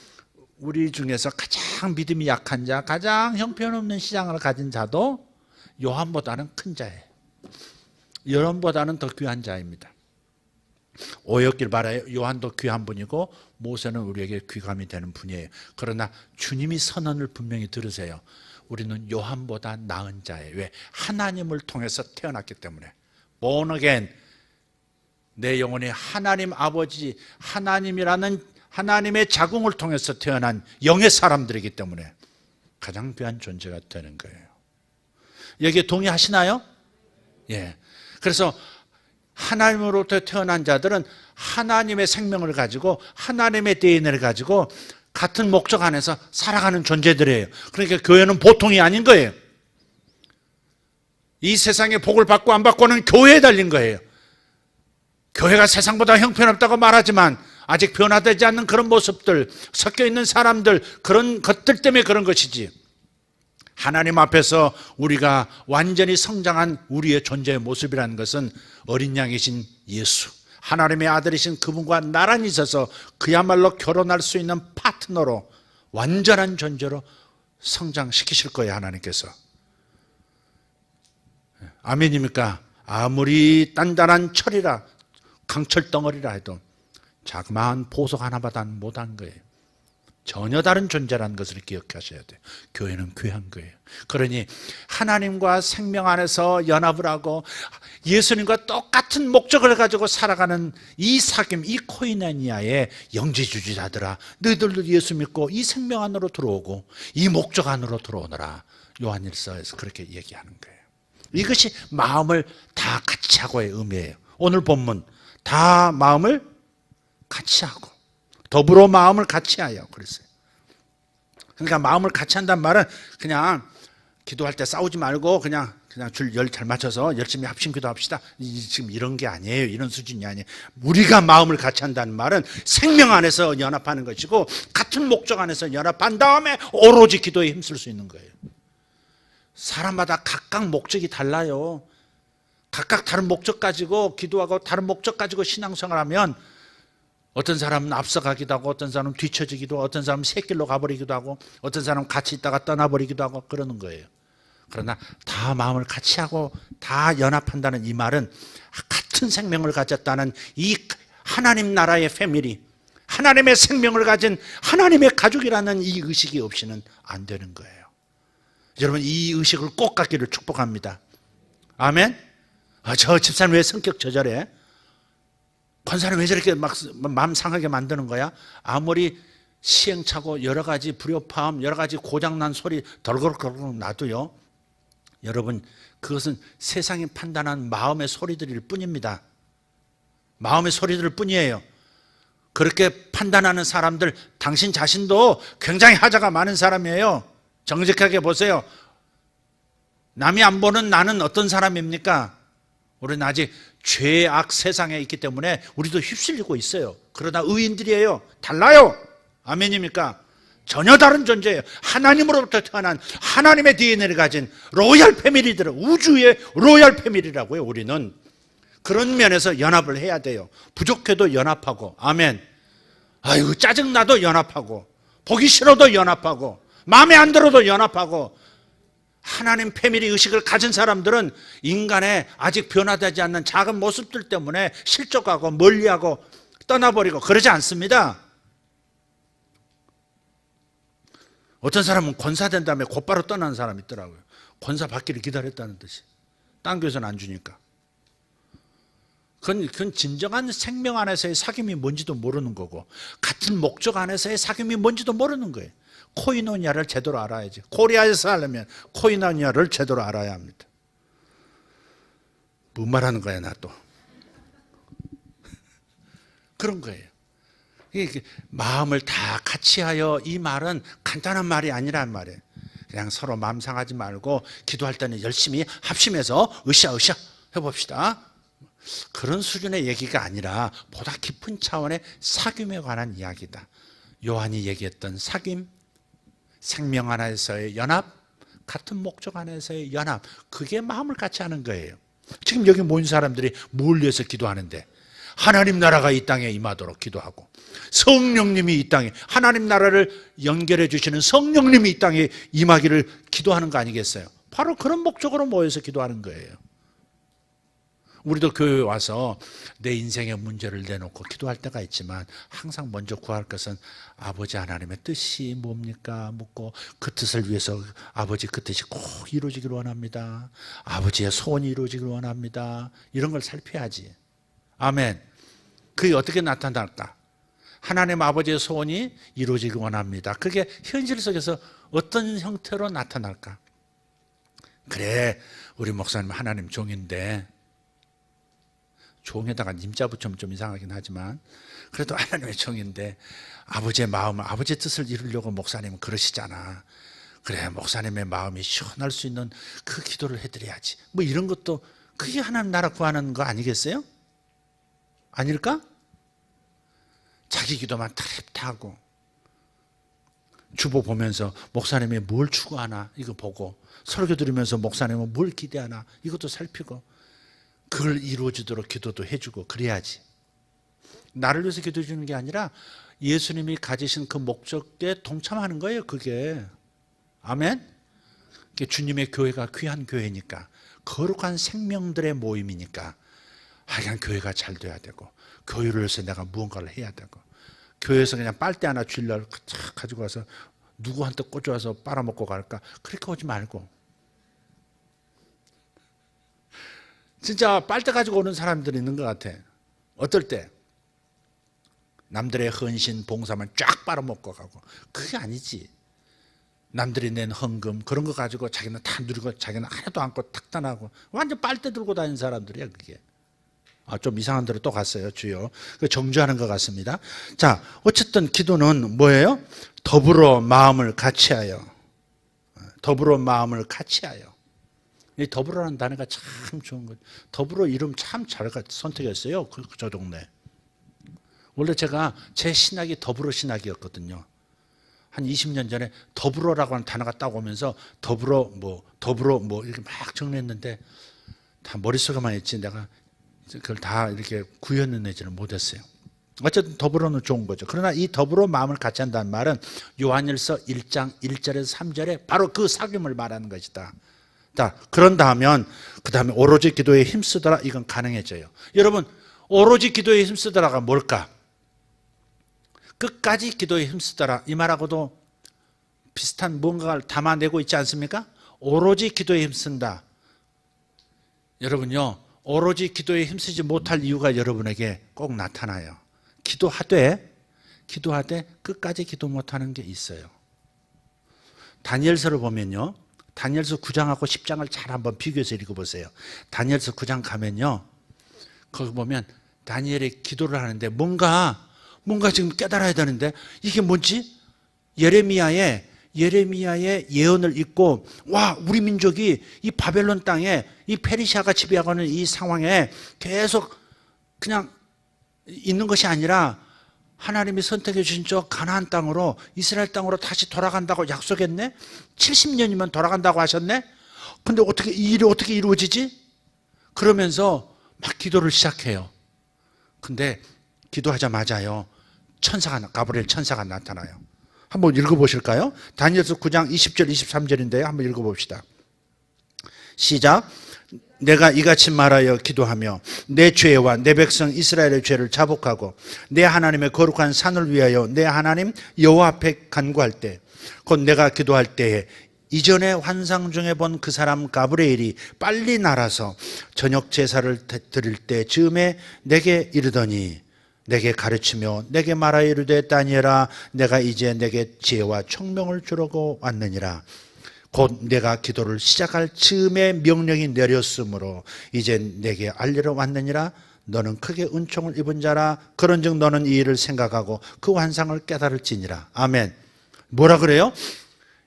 우리 중에서 가장 믿음이 약한 자, 가장 형편없는 신앙을 가진 자도 요한보다는 큰 자예요. 요한보다는 더 귀한 자입니다. 오였길 바라요. 요한도 귀한 분이고 모세는 우리에게 귀감이 되는 분이에요. 그러나 주님이 선언을 분명히 들으세요. 우리는 요한보다 나은 자예요. 왜? 하나님을 통해서 태어났기 때문에. born again. 내 영혼이 하나님 아버지, 하나님이라는 하나님의 자궁을 통해서 태어난 영의 사람들이기 때문에 가장 귀한 존재가 되는 거예요. 여기에 동의하시나요? 예. 그래서 하나님으로부터 태어난 자들은 하나님의 생명을 가지고 하나님의 DNA를 가지고 같은 목적 안에서 살아가는 존재들이에요. 그러니까 교회는 보통이 아닌 거예요. 이 세상의 복을 받고 안 받고는 교회에 달린 거예요. 교회가 세상보다 형편없다고 말하지만 아직 변화되지 않는 그런 모습들, 섞여 있는 사람들, 그런 것들 때문에 그런 것이지, 하나님 앞에서 우리가 완전히 성장한 우리의 존재의 모습이라는 것은 어린 양이신 예수, 하나님의 아들이신 그분과 나란히 있어서 그야말로 결혼할 수 있는 파트너로 완전한 존재로 성장시키실 거예요. 하나님께서. 아멘입니까? 아무리 단단한 철이라 강철 덩어리라 해도 자그마한 보석 하나보다는 못한 거예요. 전혀 다른 존재라는 것을 기억하셔야 돼요. 교회는 귀한 거예요. 그러니 하나님과 생명 안에서 연합을 하고 예수님과 똑같은 목적을 가지고 살아가는 이 사귐, 이 코이네니아의 영지주지자들아, 너희들도 예수 믿고 이 생명 안으로 들어오고 이 목적 안으로 들어오너라. 요한일서에서 그렇게 얘기하는 거예요. 이것이 마음을 다 같이 하고의 의미예요. 오늘 본문 다 마음을 같이 하고 더불어 마음을 같이 하여 그랬어요. 그러니까 마음을 같이 한다는 말은 그냥 기도할 때 싸우지 말고 그냥 줄 열 잘 맞춰서 열심히 합심 기도합시다. 지금 이런 게 아니에요. 이런 수준이 아니에요. 우리가 마음을 같이 한다는 말은 생명 안에서 연합하는 것이고 같은 목적 안에서 연합한 다음에 오로지 기도에 힘쓸 수 있는 거예요. 사람마다 각각 목적이 달라요. 각각 다른 목적 가지고 기도하고 다른 목적 가지고 신앙생활하면 어떤 사람은 앞서가기도 하고 어떤 사람은 뒤처지기도 하고 어떤 사람은 새길로 가버리기도 하고 어떤 사람은 같이 있다가 떠나버리기도 하고 그러는 거예요. 그러나 다 마음을 같이 하고 다 연합한다는 이 말은 같은 생명을 가졌다는 이 하나님 나라의 패밀리, 하나님의 생명을 가진 하나님의 가족이라는 이 의식이 없이는 안 되는 거예요. 여러분 이 의식을 꼭 갖기를 축복합니다. 아멘. 저 집사님 왜 성격 저절해? 권사님 왜 저렇게 막 마음 상하게 만드는 거야? 아무리 시행착오, 여러 가지 불협화음, 여러 가지 고장난 소리 덜거럭거럭 나도요, 여러분 그것은 세상이 판단한 마음의 소리들일 뿐입니다. 마음의 소리들 뿐이에요. 그렇게 판단하는 사람들, 당신 자신도 굉장히 하자가 많은 사람이에요. 정직하게 보세요. 남이 안 보는 나는 어떤 사람입니까? 우리는 아직 죄악 세상에 있기 때문에 우리도 휩쓸리고 있어요. 그러나 의인들이에요. 달라요. 아멘입니까? 전혀 다른 존재예요. 하나님으로부터 태어난 하나님의 DNA를 가진 로얄 패밀리들, 우주의 로얄 패밀리라고요. 우리는 그런 면에서 연합을 해야 돼요. 부족해도 연합하고, 아멘. 아이고 짜증나도 연합하고, 보기 싫어도 연합하고, 마음에 안 들어도 연합하고. 하나님 패밀리 의식을 가진 사람들은 인간의 아직 변화되지 않는 작은 모습들 때문에 실족하고 멀리하고 떠나버리고 그러지 않습니다. 어떤 사람은 권사 된 다음에 곧바로 떠나는 사람이 있더라고요. 권사 받기를 기다렸다는 듯이. 딴 교회에서는 안 주니까. 그건 진정한 생명 안에서의 사귐이 뭔지도 모르는 거고 같은 목적 안에서의 사귐이 뭔지도 모르는 거예요. 코이노니아를 제대로 알아야지. 코리아에서 하려면 코이노니아를 제대로 알아야 합니다. 뭔 말하는 거야 나 또. 그런 거예요. 마음을 다 같이 하여, 이 말은 간단한 말이 아니란 말이에요. 그냥 서로 마음 상하지 말고 기도할 때는 열심히 합심해서 으쌰으쌰 해봅시다. 그런 수준의 얘기가 아니라 보다 깊은 차원의 사귐에 관한 이야기다. 요한이 얘기했던 사귐, 생명 하나에서의 연합, 같은 목적 안에서의 연합, 그게 마음을 같이 하는 거예요. 지금 여기 모인 사람들이 뭘 위해서 기도하는데, 하나님 나라가 이 땅에 임하도록 기도하고, 성령님이 이 땅에, 하나님 나라를 연결해 주시는 성령님이 이 땅에 임하기를 기도하는 거 아니겠어요? 바로 그런 목적으로 모여서 기도하는 거예요. 우리도 교회에 와서 내 인생의 문제를 내놓고 기도할 때가 있지만 항상 먼저 구할 것은 아버지 하나님의 뜻이 뭡니까 묻고, 그 뜻을 위해서 아버지 그 뜻이 꼭 이루어지기를 원합니다. 아버지의 소원이 이루어지기를 원합니다. 이런 걸 살펴야지. 아멘. 그게 어떻게 나타날까? 하나님 아버지의 소원이 이루어지기를 원합니다. 그게 현실 속에서 어떤 형태로 나타날까? 그래, 우리 목사님 하나님 종인데, 종에다가 님자 붙이면 좀 이상하긴 하지만 그래도 하나님의 종인데 아버지의 마음을, 아버지의 뜻을 이루려고 목사님은 그러시잖아. 그래, 목사님의 마음이 시원할 수 있는 그 기도를 해드려야지. 뭐 이런 것도 그게 하나님 나라 구하는 거 아니겠어요? 아닐까? 자기 기도만 타협하고 주보 보면서 목사님이 뭘 추구하나 이거 보고, 설교 들으면서 목사님은 뭘 기대하나 이것도 살피고, 그걸 이루어지도록 기도도 해주고 그래야지. 나를 위해서 기도해 주는 게 아니라 예수님이 가지신 그 목적에 동참하는 거예요. 그게. 아멘. 주님의 교회가 귀한 교회니까, 거룩한 생명들의 모임이니까 하여간 교회가 잘 돼야 되고, 교회를 위해서 내가 무언가를 해야 되고, 교회에서 그냥 빨대 하나 쥐려 가지고 와서 누구한테 꽂아서 빨아먹고 갈까? 그렇게 오지 말고, 진짜 빨대 가지고 오는 사람들이 있는 것 같아. 어떨 때? 남들의 헌신, 봉사만 쫙 빨아먹고 가고. 그게 아니지. 남들이 낸 헌금 그런 거 가지고 자기는 다 누리고 자기는 하나도 않고 탁단하고 완전 빨대 들고 다니는 사람들이야 그게. 좀 이상한 데로 또 갔어요. 주요. 정죄하는 것 같습니다. 자, 어쨌든 기도는 뭐예요? 더불어 마음을 같이하여. 더불어 마음을 같이하여. 이 더불어라는 단어가 참 좋은 거죠. 더불어 이름 참 잘 선택했어요. 저 동네. 원래 제가 제 신학이 더불어 신학이었거든요. 한 20년 전에 더불어라고 하는 단어가 딱 오면서 더불어 뭐 이렇게 막 정리했는데 다 머릿속에만 있지 내가 그걸 다 이렇게 구현해내지는 못했어요. 어쨌든 더불어는 좋은 거죠. 그러나 이 더불어 마음을 같이 한다는 말은 요한일서 1장 1절에서 3절에 바로 그 사귐을 말하는 것이다. 그런다 하면 그 다음에 오로지 기도에 힘쓰더라, 이건 가능해져요. 여러분, 오로지 기도에 힘쓰더라가 뭘까? 끝까지 기도에 힘쓰더라, 이 말하고도 비슷한 뭔가를 담아내고 있지 않습니까? 오로지 기도에 힘쓴다. 여러분요, 오로지 기도에 힘쓰지 못할 이유가 여러분에게 꼭 나타나요. 기도하되 끝까지 기도 못하는 게 있어요. 다니엘서를 보면요, 다니엘서 9장하고 10장을 잘 한번 비교해서 읽어보세요. 다니엘서 9장 가면요, 거기 보면 다니엘이 기도를 하는데 뭔가 지금 깨달아야 되는데 이게 뭔지? 예레미야의 예언을 읽고, 와, 우리 민족이 이 바벨론 땅에 이 페르시아가 지배하고 있는 이 상황에 계속 그냥 있는 것이 아니라 하나님이 선택해 주신 저 가나안 땅으로, 이스라엘 땅으로 다시 돌아간다고 약속했네? 70년이면 돌아간다고 하셨네? 근데 어떻게 이 일이 어떻게 이루어지지? 그러면서 막 기도를 시작해요. 근데 기도하자마자요, 가브리엘 천사가 나타나요. 한번 읽어보실까요? 다니엘서 9장 20절 23절인데요. 한번 읽어봅시다. 시작. 내가 이같이 말하여 기도하며 내 죄와 내 백성 이스라엘의 죄를 자복하고 내 하나님의 거룩한 산을 위하여 내 하나님 여호와 앞에 간구할 때, 곧 내가 기도할 때에 이전에 환상 중에 본 그 사람 가브리엘이 빨리 날아서 저녁 제사를 드릴 때 즈음에 내게 이르더니, 내게 가르치며 내게 말하여 이르되 다니엘아, 내가 이제 내게 지혜와 총명을 주려고 왔느니라. 곧 내가 기도를 시작할 즈음에 명령이 내렸으므로 이제 내게 알리러 왔느니라. 너는 크게 은총을 입은 자라. 그런즉 너는 이 일을 생각하고 그 환상을 깨달을지니라. 아멘. 뭐라 그래요?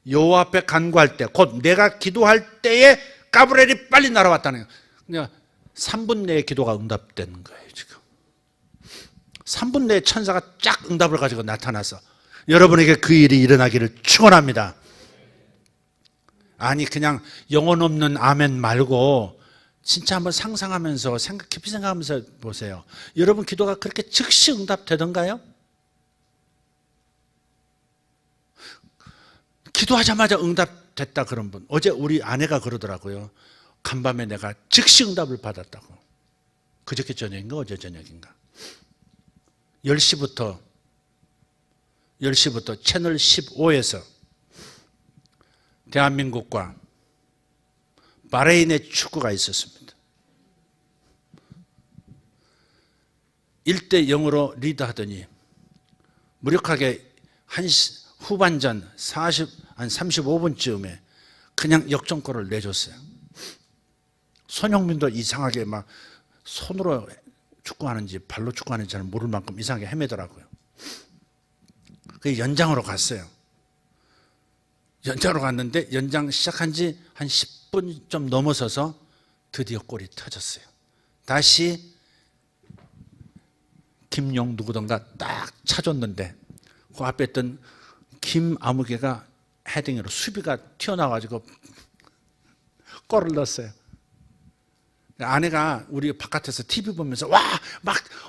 여호와 앞에 간구할 때, 곧 내가 기도할 때에 가브리엘이 빨리 날아왔다는 거예요. 그냥 3분 내에 기도가 응답되는 거예요. 지금 3분 내에 천사가 쫙 응답을 가지고 나타나서 여러분에게 그 일이 일어나기를 축원합니다. 아니 그냥 영혼 없는 아멘 말고 진짜 한번 상상하면서 깊이 생각하면서 보세요. 여러분 기도가 그렇게 즉시 응답되던가요? 기도하자마자 응답됐다 그런 분. 어제 우리 아내가 그러더라고요. 간밤에 내가 즉시 응답을 받았다고. 그저께 저녁인가 어제 저녁인가. 10시부터 채널 15에서 대한민국과 바레인의 축구가 있었습니다. 1대 0으로 리드하더니 무력하게 후반전 한 35분쯤에 그냥 역전골을 내줬어요. 손흥민도 이상하게 막 손으로 축구하는지 발로 축구하는지 잘 모를 만큼 이상하게 헤매더라고요. 그 연장으로 갔어요. 연장으로 갔는데 연장 시작한 지 한 10분 좀 넘어서서 드디어 골이 터졌어요. 다시 김용 누구던가 딱 차줬는데 그 앞에 있던 김아무개가 헤딩으로 수비가 튀어나와가지고 골을 넣었어요. 아내가 우리 바깥에서 TV 보면서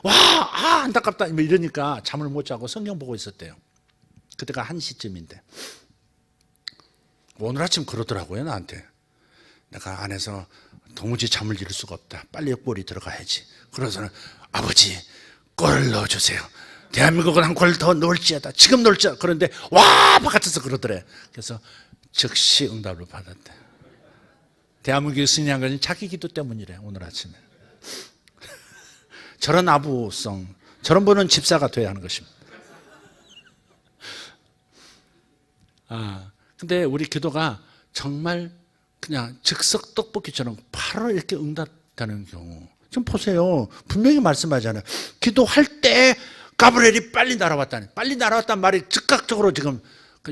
안타깝다 이러니까 잠을 못 자고 성경 보고 있었대요. 그때가 1시쯤인데 오늘 아침 그러더라고요 나한테. 내가 안에서 도무지 잠을 이룰 수가 없다. 빨리 골이 들어가야지. 그래서는 아버지 골을 넣어주세요. 대한민국은 한 골 더 넣을지어다. 지금 넣을지어다. 그런데 바깥에서 그러더래. 그래서 즉시 응답을 받았대. 대한민국이 승리한 것은 자기 기도 때문이래. 오늘 아침에. 저런 아부성, 저런 분은 집사가 돼야 하는 것입니다. 근데 우리 기도가 정말 그냥 즉석 떡볶이처럼 바로 이렇게 응답되는 경우. 좀 보세요. 분명히 말씀하잖아요. 기도할 때 가브리엘이 빨리 날아왔다는. 빨리 날아왔단 말이 즉각적으로 지금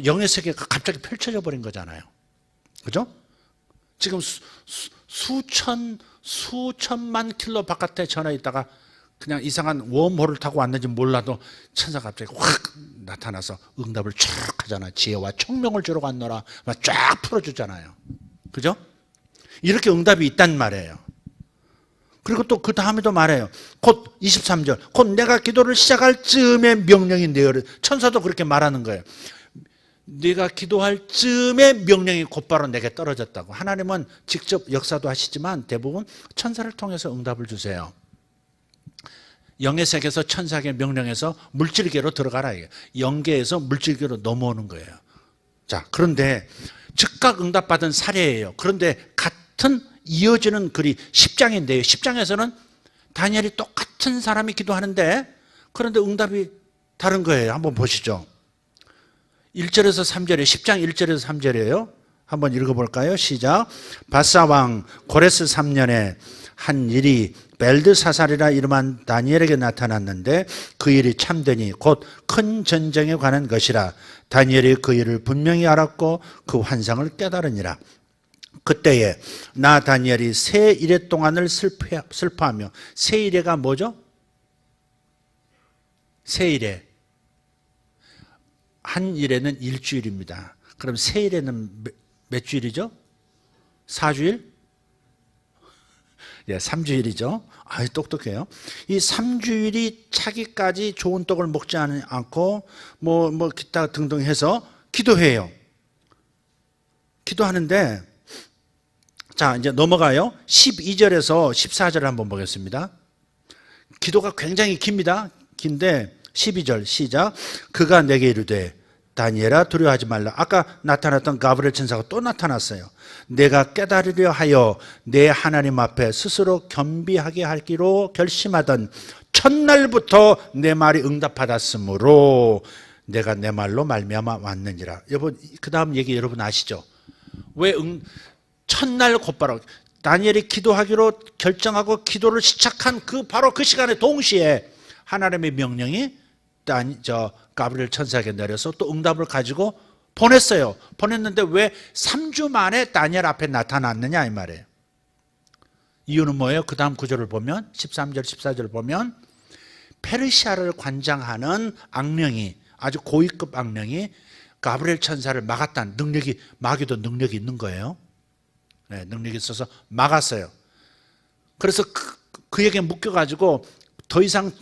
영의 세계가 갑자기 펼쳐져 버린 거잖아요. 그죠? 지금 수천만 킬로 바깥에 전화 있다가 그냥 이상한 웜홀을 타고 왔는지 몰라도 천사가 갑자기 확 나타나서 응답을 쫙 하잖아요. 지혜와 총명을 주러 갔노라 쫙 풀어주잖아요. 그죠? 이렇게 응답이 있단 말이에요. 그리고 또 그 다음에도 말해요. 곧 23절 곧 내가 기도를 시작할 즈음에 명령이 내어를. 천사도 그렇게 말하는 거예요. 네가 기도할 즈음에 명령이 곧바로 내게 떨어졌다고. 하나님은 직접 역사도 하시지만 대부분 천사를 통해서 응답을 주세요. 영의 세계에서 천사에게 명령해서 물질계로 들어가라. 영계에서 물질계로 넘어오는 거예요. 자, 그런데 즉각 응답받은 사례예요. 그런데 같은 이어지는 글이 10장인데요. 10장에서는 다니엘이 똑같은 사람이 기도하는데 그런데 응답이 다른 거예요. 한번 보시죠. 1절에서 3절에 10장 1절에서 3절이에요. 한번 읽어볼까요? 시작. 바사왕 고레스 3년에 한 일이 벨드사살이라 이름한 다니엘에게 나타났는데 그 일이 참되니 곧 큰 전쟁에 관한 것이라. 다니엘이 그 일을 분명히 알았고 그 환상을 깨달으니라. 그때에 나 다니엘이 세 일해 동안을 슬퍼하며. 세 일해가 뭐죠? 세 일해. 한 일에는 일주일입니다. 그럼 세 일에는 몇 주일이죠? 4주일? 예, 3주일이죠. 똑똑해요. 이 3주일이 차기까지 좋은 떡을 먹지 않고 기타 등등 해서 기도해요. 기도하는데 자, 이제 넘어가요. 12절에서 14절을 한번 보겠습니다. 기도가 굉장히 깁니다. 긴데 12절 시작. 그가 내게 이르되 다니엘아 두려워하지 말라. 아까 나타났던 가브리엘 천사가 또 나타났어요. 내가 깨달으려 하여 내 하나님 앞에 스스로 겸비하게 하기로 결심하던 첫날부터 내 말이 응답받았으므로 내가 내 말로 말미암아 왔느니라. 여러분 그 다음 얘기 여러분 아시죠? 왜 첫날 곧바로 다니엘이 기도하기로 결정하고 기도를 시작한 바로 그 시간에 동시에 하나님의 명령이 가브리엘 천사에게 내려서 또 응답을 가지고 보냈어요. 보냈는데 왜 3주 만에 다니엘 앞에 나타났느냐 이 말이에요. 이유는 뭐예요? 그 다음 구절을 보면 13절 14절을 보면 페르시아를 관장하는 악령이 아주 고위급 악령이 가브리엘 천사를 막았다는 능력이, 마귀도 능력이 있는 거예요. 네, 능력이 있어서 막았어요. 그래서 그에게 묶여가지고 더 이상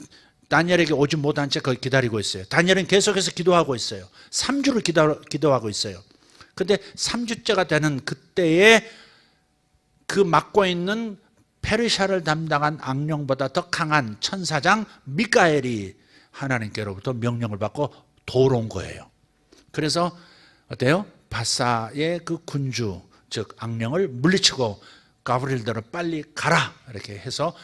다니엘에게 오지 못한 채 거기 기다리고 있어요. 다니엘은 계속해서 기도하고 있어요. 3주를 기도하고 있어요. 근데 3주째가 되는 그때에 그 맡고 있는 페르시아를 담당한 악령보다 더 강한 천사장 미카엘이 하나님께로부터 명령을 받고 돌아온 거예요. 그래서 어때요? 바사의 그 군주, 즉 악령을 물리치고 가브리엘대로 빨리 가라 이렇게 해서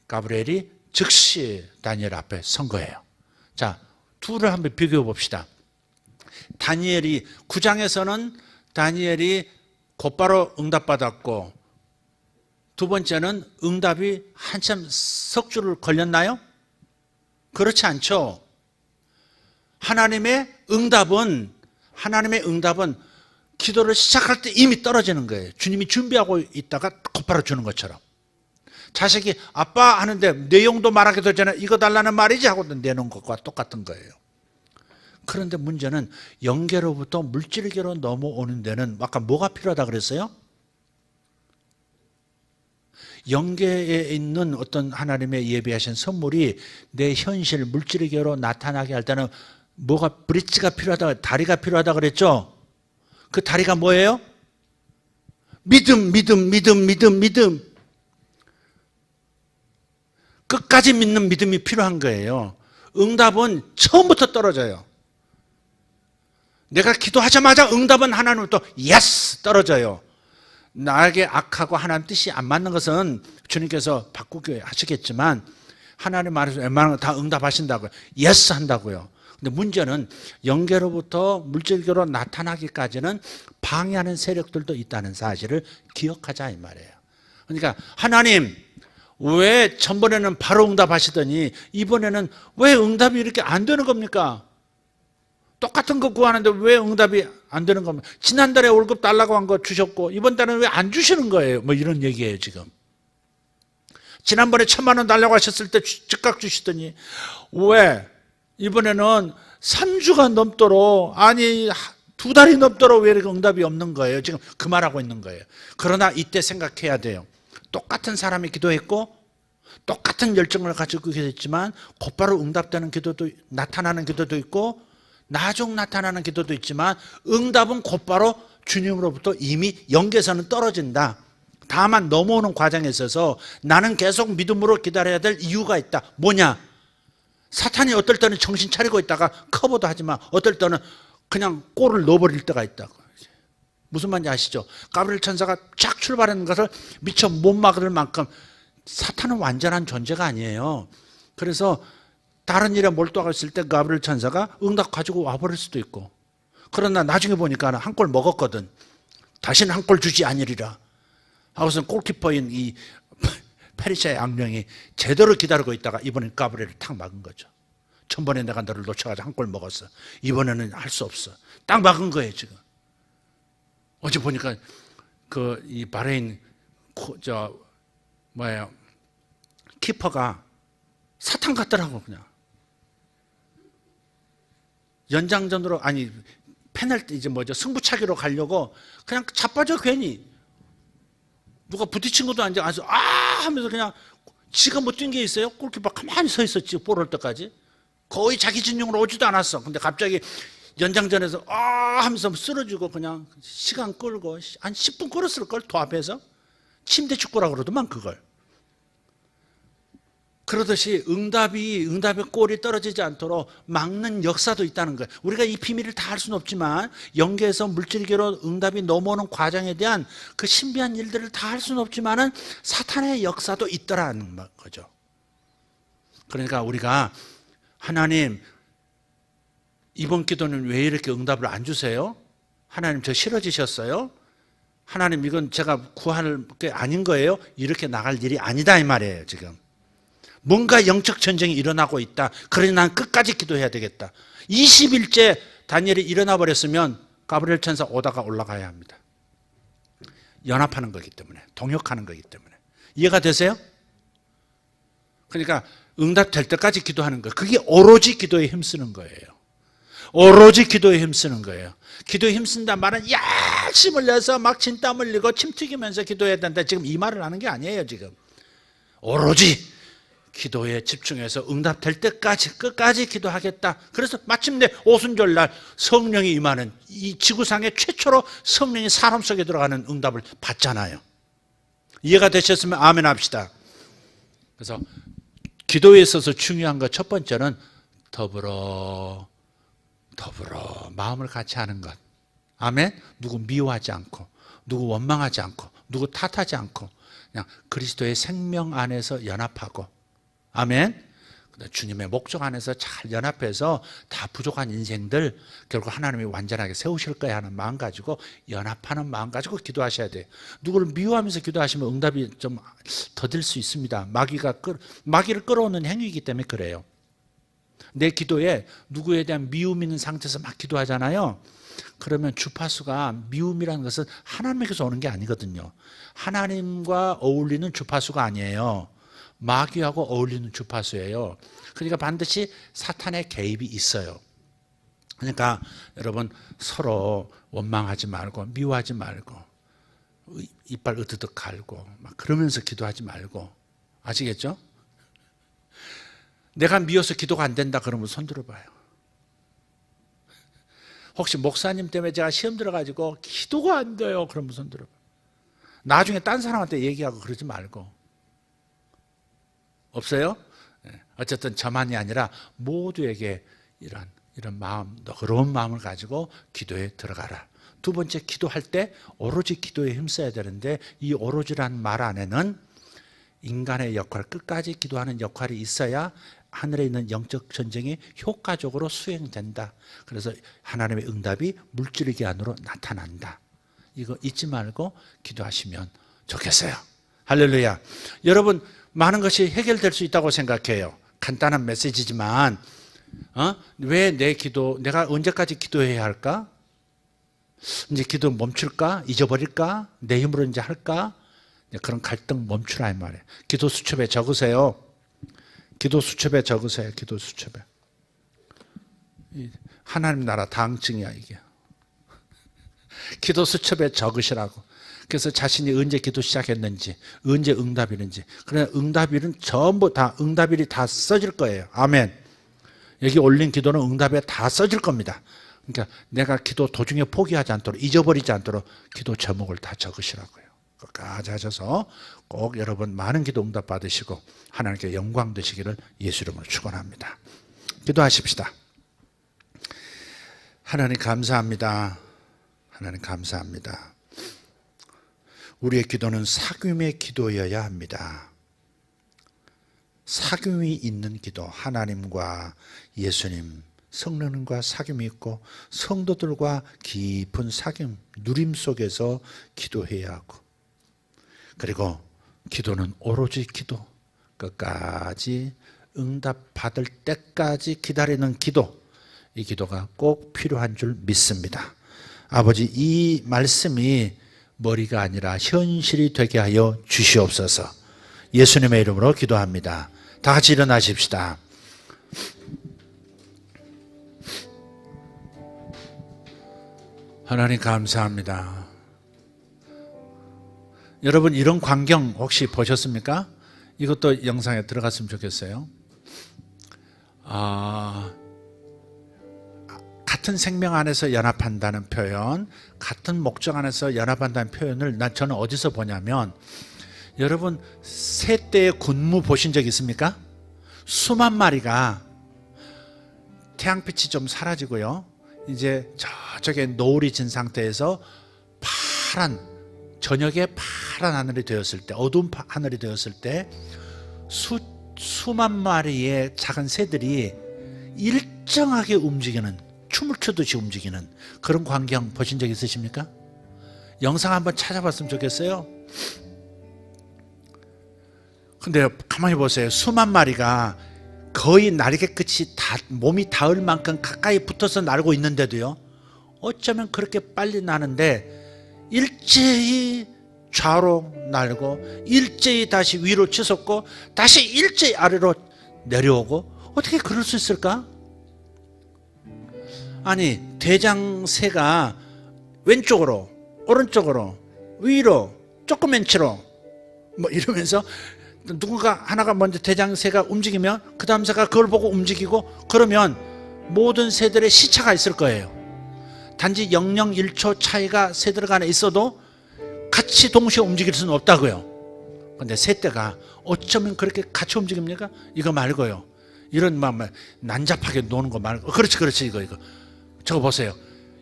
가브리엘이 즉시 다니엘 앞에 선 거예요. 자, 둘을 한번 비교해 봅시다. 다니엘이 9장에서는 다니엘이 곧바로 응답받았고, 두 번째는 응답이 한참 석 주를 걸렸나요? 그렇지 않죠. 하나님의 응답은 기도를 시작할 때 이미 떨어지는 거예요. 주님이 준비하고 있다가 곧바로 주는 것처럼. 자식이 아빠 하는데 내용도 말하기도 전에 이거 달라는 말이지 하고 내놓은 것과 똑같은 거예요. 그런데 문제는 영계로부터 물질계로 넘어오는 데는 아까 뭐가 필요하다 그랬어요? 영계에 있는 어떤 하나님의 예비하신 선물이 내 현실 물질계로 나타나게 할 때는 뭐가 브릿지가 필요하다, 다리가 필요하다 그랬죠? 그 다리가 뭐예요? 믿음. 끝까지 믿는 믿음이 필요한 거예요. 응답은 처음부터 떨어져요. 내가 기도하자마자 응답은 하나님부터 예스 떨어져요. 나에게 악하고 하나님 뜻이 안 맞는 것은 주님께서 바꾸게 하시겠지만 하나님 말에서 웬만한 거 다 응답하신다고요. 예스 한다고요. 근데 문제는 영계로부터 물질계로 나타나기까지는 방해하는 세력들도 있다는 사실을 기억하자 이 말이에요. 그러니까 하나님 왜 전번에는 바로 응답하시더니 이번에는 왜 응답이 이렇게 안 되는 겁니까? 똑같은 거 구하는데 왜 응답이 안 되는 겁니까? 지난달에 월급 달라고 한 거 주셨고 이번 달은 왜 안 주시는 거예요? 뭐 이런 얘기예요 지금. 지난번에 1,000만 원 달라고 하셨을 때 즉각 주시더니 왜 이번에는 3주가 넘도록, 아니 2달이 넘도록 왜 이렇게 응답이 없는 거예요? 지금 그 말하고 있는 거예요. 그러나 이때 생각해야 돼요. 똑같은 사람이 기도했고 똑같은 열정을 가지고 기도했지만 곧바로 응답되는 기도도, 나타나는 기도도 있고 나중 나타나는 기도도 있지만 응답은 곧바로 주님으로부터 이미 영계에서는 떨어진다. 다만 넘어오는 과정에 있어서 나는 계속 믿음으로 기다려야 될 이유가 있다. 뭐냐? 사탄이 어떨 때는 정신 차리고 있다가 커버도 하지만 어떨 때는 그냥 골을 넣어버릴 때가 있다고. 무슨 말인지 아시죠? 가브리엘 천사가 쫙 출발하는 것을 미처 못 막을 만큼 사탄은 완전한 존재가 아니에요. 그래서 다른 일에 몰두하고 있을 때 가브리엘 천사가 응답 가지고 와버릴 수도 있고, 그러나 나중에 보니까 한 골 먹었거든. 다시는 한 골 주지 아니리라 하고서 골키퍼인 이 페르시아의 악령이 제대로 기다리고 있다가 이번엔 가브리엘을 탁 막은 거죠. 전번에 내가 너를 놓쳐가지고 한 골 먹었어. 이번에는 할 수 없어. 딱 막은 거예요 지금. 어제 보니까 그 이 바레인 키퍼가 사탄 같더라고. 그냥 연장전으로, 아니 페널티 이제 승부차기로 가려고 그냥 자빠져. 괜히 누가 부딪힌 것도 아니고 하면서 그냥 지가 못 뛴 게 있어요? 골키퍼 가만히 서 있었지, 볼 올 때까지. 거의 자기 진영으로 오지도 않았어. 근데 갑자기 연장전에서 하면서 쓰러지고 그냥 시간 끌고 한 10분 끌었을걸, 도합해서. 침대 축구라고 그러더만 그걸. 그러듯이 응답의 골이 떨어지지 않도록 막는 역사도 있다는 거예요. 우리가 이 비밀을 다 알 수는 없지만 영계에서 물질계로 응답이 넘어오는 과정에 대한 그 신비한 일들을 다 할 수는 없지만은 사탄의 역사도 있더라는 거죠. 그러니까 우리가 하나님 이번 기도는 왜 이렇게 응답을 안 주세요? 하나님 저 싫어지셨어요? 하나님 이건 제가 구할 게 아닌 거예요? 이렇게 나갈 일이 아니다 이 말이에요 지금. 뭔가 영적 전쟁이 일어나고 있다. 그러니 난 끝까지 기도해야 되겠다. 20일째 다니엘이 일어나 버렸으면 가브리엘 천사 오다가 올라가야 합니다. 연합하는 거기 때문에, 동역하는 거기 때문에. 이해가 되세요? 그러니까 응답될 때까지 기도하는 거예요. 그게 오로지 기도에 힘쓰는 거예요. 오로지 기도에 힘쓰는 거예요. 기도에 힘쓴다 말은 열심을 내서 막 진땀 흘리고 침 튀기면서 기도해야 된다. 지금 이 말을 하는 게 아니에요. 지금 오로지 기도에 집중해서 응답될 때까지 끝까지 기도하겠다. 그래서 마침내 오순절날 성령이 임하는 이 지구상에 최초로 성령이 사람 속에 들어가는 응답을 받잖아요. 이해가 되셨으면 아멘 합시다. 그래서 기도에 있어서 중요한 것 첫 번째는 더불어 마음을 같이 하는 것. 아멘. 누구 미워하지 않고, 누구 원망하지 않고, 누구 탓하지 않고, 그냥 그리스도의 생명 안에서 연합하고, 아멘. 주님의 목적 안에서 잘 연합해서 다 부족한 인생들 결국 하나님이 완전하게 세우실 거야 하는 마음 가지고, 연합하는 마음 가지고 기도하셔야 돼요. 누구를 미워하면서 기도하시면 응답이 좀 더딜 수 있습니다. 마귀를 끌어오는 행위이기 때문에 그래요. 내 기도에 누구에 대한 미움이 있는 상태에서 막 기도하잖아요. 그러면 주파수가, 미움이라는 것은 하나님에게서 오는 게 아니거든요. 하나님과 어울리는 주파수가 아니에요. 마귀하고 어울리는 주파수예요. 그러니까 반드시 사탄의 개입이 있어요. 그러니까 여러분 서로 원망하지 말고, 미워하지 말고, 이빨 으드득 갈고 막 그러면서 기도하지 말고. 아시겠죠? 내가 미워서 기도가 안 된다 그러면 손 들어봐요. 혹시 목사님 때문에 제가 시험 들어가지고 기도가 안 돼요 그러면 손 들어봐요. 나중에 딴 사람한테 얘기하고 그러지 말고. 없어요? 어쨌든 저만이 아니라 모두에게 이런 마음, 너그러운 마음을 가지고 기도에 들어가라. 두 번째, 기도할 때 오로지 기도에 힘써야 되는데, 이 오로지라는 말 안에는 인간의 역할, 끝까지 기도하는 역할이 있어야 하늘에 있는 영적 전쟁이 효과적으로 수행된다. 그래서 하나님의 응답이 물질의 기한으로 나타난다. 이거 잊지 말고 기도하시면 좋겠어요. 할렐루야. 여러분, 많은 것이 해결될 수 있다고 생각해요. 간단한 메시지지만 왜 내가 언제까지 기도해야 할까? 이제 기도 멈출까? 잊어버릴까? 내 힘으로 이제 할까? 그런 갈등 멈추라 이 말이에요. 기도 수첩에 적으세요. 기도 수첩에 적으세요. 기도 수첩에. 하나님 나라 다항증이야 이게. 기도 수첩에 적으시라고. 그래서 자신이 언제 기도 시작했는지, 언제 응답이는지. 그러나 응답일은 전부 다, 응답일이 다 써질 거예요. 아멘. 여기 올린 기도는 응답에 다 써질 겁니다. 그러니까 내가 기도 도중에 포기하지 않도록, 잊어버리지 않도록 기도 제목을 다 적으시라고요. 끝까지 하셔서 꼭 여러분 많은 기도 응답 받으시고 하나님께 영광 되시기를 예수 이름으로 축원합니다. 기도하십시다. 하나님 감사합니다. 하나님 감사합니다. 우리의 기도는 사귐의 기도여야 합니다. 사귐이 있는 기도, 하나님과 예수님, 성령님과 사귐이 있고 성도들과 깊은 사귐, 누림 속에서 기도해야 하고, 그리고 기도는 오로지 기도, 끝까지 응답 받을 때까지 기다리는 기도, 이 기도가 꼭 필요한 줄 믿습니다. 아버지, 이 말씀이 머리가 아니라 현실이 되게 하여 주시옵소서. 예수님의 이름으로 기도합니다. 다 같이 일어나십시다. 하나님 감사합니다. 여러분 이런 광경 혹시 보셨습니까? 이것도 영상에 들어갔으면 좋겠어요. 같은 생명 안에서 연합한다는 표현, 같은 목적 안에서 연합한다는 표현을 저는 어디서 보냐면, 여러분 새떼의 군무 보신 적 있습니까? 수만 마리가 태양빛이 좀 사라지고요, 이제 저쪽에 노을이 진 상태에서 저녁에 파란 하늘이 되었을 때, 어두운 하늘이 되었을 때 수만 마리의 작은 새들이 일정하게 움직이는, 춤을 추듯이 움직이는 그런 광경 보신 적 있으십니까? 영상 한번 찾아봤으면 좋겠어요. 근데 가만히 보세요. 수만 마리가 거의 날개 끝이 몸이 닿을 만큼 가까이 붙어서 날고 있는데도요, 어쩌면 그렇게 빨리 나는데 일제히 좌로 날고 일제히 다시 위로 치솟고 다시 일제히 아래로 내려오고, 어떻게 그럴 수 있을까? 아니 대장새가 왼쪽으로 오른쪽으로 위로 조그맨치로 뭐 이러면서 누군가 하나가 먼저 대장새가 움직이면 그 다음 새가 그걸 보고 움직이고, 그러면 모든 새들의 시차가 있을 거예요. 단지 0.01초 차이가 새들 간에 있어도 같이 동시에 움직일 수는 없다고요. 근데 새떼가 어쩌면 그렇게 같이 움직입니까? 이거 말고요. 이런 난잡하게 노는 거 말고. 그렇지 이거 저거 보세요.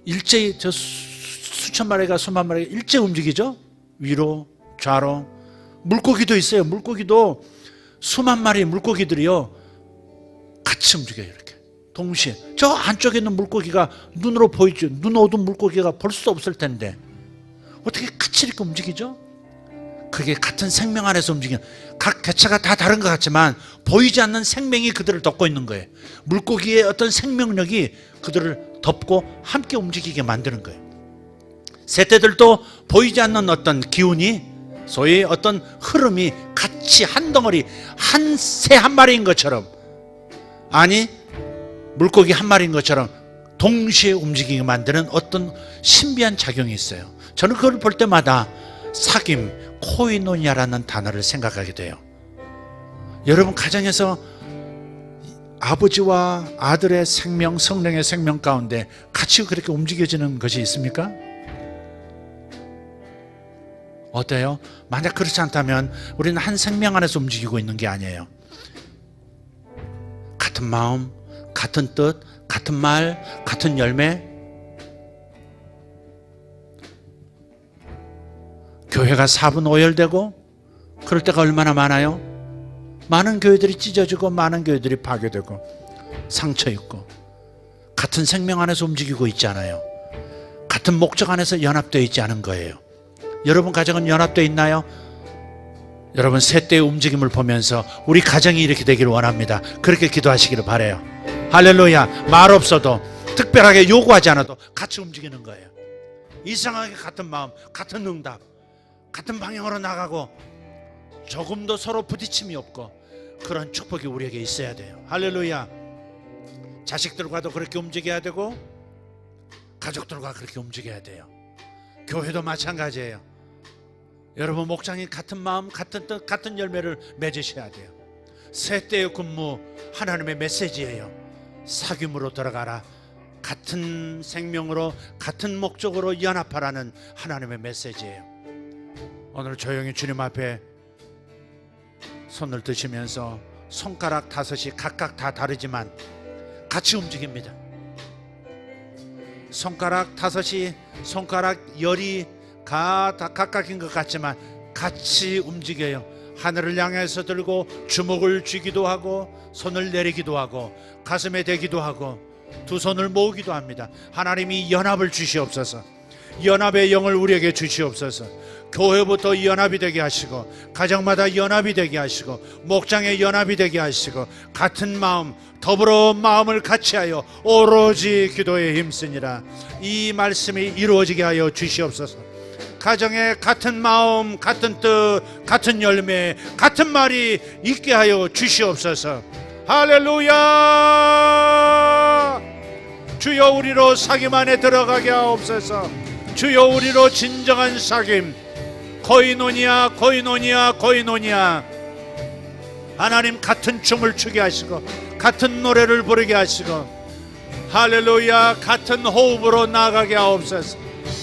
일제히 저 수천 마리가 수만 마리가 일제히 움직이죠. 위로 좌로. 물고기도 있어요. 물고기도 수만 마리의 물고기들이요 같이 움직여요. 이렇게 동시에. 저 안쪽에 있는 물고기가 눈으로 보이죠. 눈 어두운 물고기가 볼 수 없을 텐데 어떻게 같이 이렇게 움직이죠? 그게 같은 생명 안에서 움직이는, 각 개체가 다 다른 것 같지만 보이지 않는 생명이 그들을 덮고 있는 거예요. 물고기의 어떤 생명력이 그들을 덮고 함께 움직이게 만드는 거예요. 새떼들도 보이지 않는 어떤 기운이, 소위 어떤 흐름이 같이 한 덩어리, 한 새 한 마리인 것처럼, 아니 물고기 한 마리인 것처럼 동시에 움직이게 만드는 어떤 신비한 작용이 있어요. 저는 그걸 볼 때마다 사귐, 코이노니아라는 단어를 생각하게 돼요. 여러분 가정에서 아버지와 아들의 생명, 성령의 생명 가운데 같이 그렇게 움직여지는 것이 있습니까? 어때요? 만약 그렇지 않다면 우리는 한 생명 안에서 움직이고 있는 게 아니에요. 같은 마음, 같은 뜻, 같은 말, 같은 열매. 교회가 사분오열되고 그럴 때가 얼마나 많아요? 많은 교회들이 찢어지고 많은 교회들이 파괴되고 상처 입고, 같은 생명 안에서 움직이고 있잖아요. 같은 목적 안에서 연합되어 있지 않은 거예요. 여러분 가정은 연합되어 있나요? 여러분 새떼의 움직임을 보면서 우리 가정이 이렇게 되기를 원합니다. 그렇게 기도하시기를 바라요. 할렐루야. 말 없어도, 특별하게 요구하지 않아도 같이 움직이는 거예요. 이상하게 같은 마음, 같은 응답, 같은 방향으로 나가고 조금도 서로 부딪힘이 없고, 그런 축복이 우리에게 있어야 돼요. 할렐루야. 자식들과도 그렇게 움직여야 되고 가족들과 그렇게 움직여야 돼요. 교회도 마찬가지예요. 여러분 목장이 같은 마음, 같은 뜻, 같은 열매를 맺으셔야 돼요. 새떼의 근무 하나님의 메시지예요. 사귐으로 들어가라. 같은 생명으로 같은 목적으로 연합하라는 하나님의 메시지예요. 오늘 조용히 주님 앞에 손을 드시면서 손가락 5이 각각 다 다르지만 같이 움직입니다. 손가락 5이, 손가락 10이 다 각각인 것 같지만 같이 움직여요. 하늘을 향해서 들고 주먹을 쥐기도 하고 손을 내리기도 하고 가슴에 대기도 하고 두 손을 모으기도 합니다. 하나님이 연합을 주시옵소서. 연합의 영을 우리에게 주시옵소서. 교회부터 연합이 되게 하시고 가정마다 연합이 되게 하시고 목장의 연합이 되게 하시고 같은 마음, 더불어 마음을 같이하여 오로지 기도에 힘쓰니라. 이 말씀이 이루어지게 하여 주시옵소서. 가정에 같은 마음, 같은 뜻, 같은 열매, 같은 말이 있게 하여 주시옵소서. 할렐루야. 주여 우리로 사귐 안에 들어가게 하옵소서. 주여 우리로 진정한 사귐, 코이노니아, 코이노니아, 코이노니아. 하나님 같은 춤을 추게 하시고 같은 노래를 부르게 하시고 할렐루야, 같은 호흡으로 나아가게 하옵소서.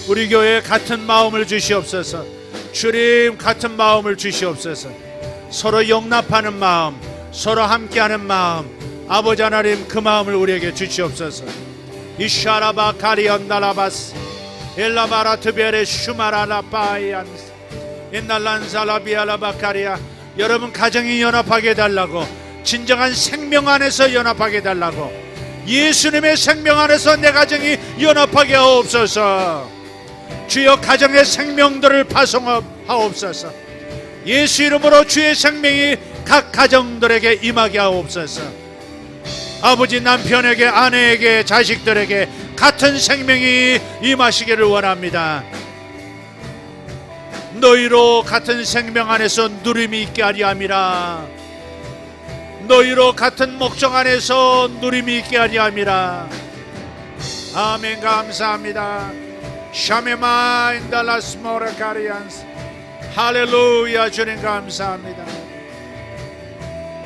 우리 교회에 같은 마음을 주시옵소서. 주님 같은 마음을 주시옵소서. 서로 용납하는 마음, 서로 함께하는 마음, 아버지 하나님 그 마음을 우리에게 주시옵소서. 이샤라바 카리언달라바스 엘라바라 트베레 슈마라라바이안스 인날란살라비알라바카리아. 여러분 가정이 연합하게 해달라고, 진정한 생명 안에서 연합하게 해달라고, 예수님의 생명 안에서 내 가정이 연합하게 하옵소서. 주여 가정의 생명들을 파송하옵소서. 예수 이름으로 주의 생명이 각 가정들에게 임하게 하옵소서. 아버지, 남편에게, 아내에게, 자식들에게 같은 생명이 임하시기를 원합니다. 너희로 같은 생명 안에서 누림이 있게 하리 함이라. 너희로 같은 목적 안에서 누림이 있게 하리 함이라. 아멘. 감사합니다. 샤메마 인달라스 모라카리안스. 할렐루야. 주님 감사합니다.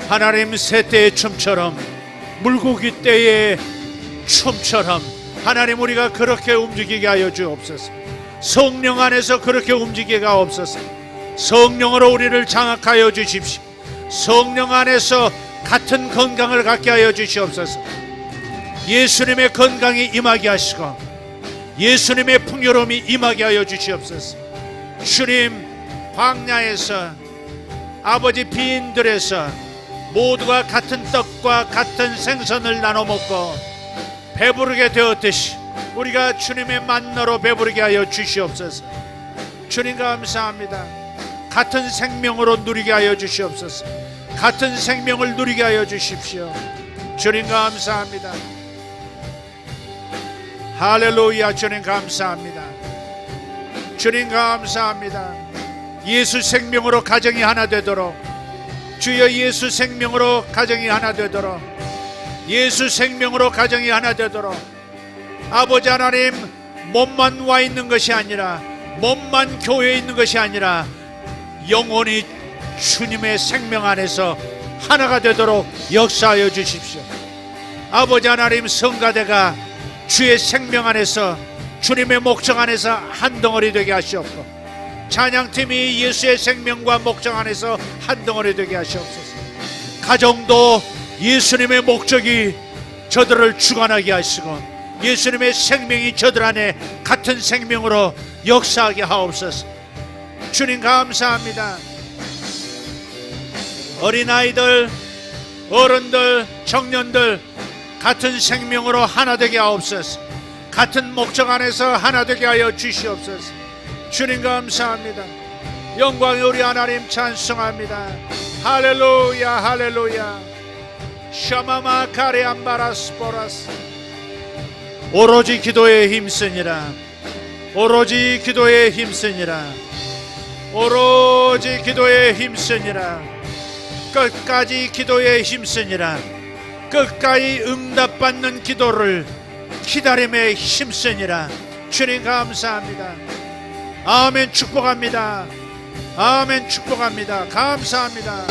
하나님 새때의 춤처럼, 물고기 때의 춤처럼 하나님 우리가 그렇게 움직이게 하여 주옵소서. 성령 안에서 그렇게 움직이게 하옵소서. 성령으로 우리를 장악하여 주십시오. 성령 안에서 같은 건강을 갖게 하여 주시옵소서. 예수님의 건강이 임하게 하시고 예수님의 풍요로움이 임하게 하여 주시옵소서. 주님, 광야에서 아버지 비인들에서 모두가 같은 떡과 같은 생선을 나눠 먹고 배부르게 되었듯이 우리가 주님의 만나로 배부르게 하여 주시옵소서. 주님 감사합니다. 같은 생명으로 누리게 하여 주시옵소서. 같은 생명을 누리게 하여 주십시오. 주님 감사합니다. 할렐루야. 주님 감사합니다. 주님 감사합니다. 예수 생명으로 가정이 하나 되도록, 주여 예수 생명으로 가정이 하나 되도록, 예수 생명으로 가정이 하나 되도록, 아버지 하나님, 몸만 와 있는 것이 아니라, 몸만 교회에 있는 것이 아니라 영혼이 주님의 생명 안에서 하나가 되도록 역사하여 주십시오. 아버지 하나님, 성가대가 주의 생명 안에서, 주님의 목적 안에서 한 덩어리 되게 하시옵고, 찬양팀이 예수의 생명과 목적 안에서 한 덩어리 되게 하시옵소서. 가정도 예수님의 목적이 저들을 주관하게 하시고 예수님의 생명이 저들 안에 같은 생명으로 역사하게 하옵소서. 주님 감사합니다. 어린아이들, 어른들, 청년들 같은 생명으로 하나 되게 하옵소서. 같은 목적 안에서 하나 되게 하여 주시옵소서. 주님 감사합니다. 영광의 우리 하나님 찬송합니다. 할렐루야. 할렐루야. 샤마마 카레암바라스포라스. 오로지 기도에 힘쓰니라. 오로지 기도에 힘쓰니라. 오로지 기도에 힘쓰니라. 끝까지 기도에 힘쓰니라. 끝까지 응답받는 기도를 기다림에 힘쓰니라. 주님 감사합니다. 아멘. 축복합니다. 아멘. 축복합니다. 감사합니다.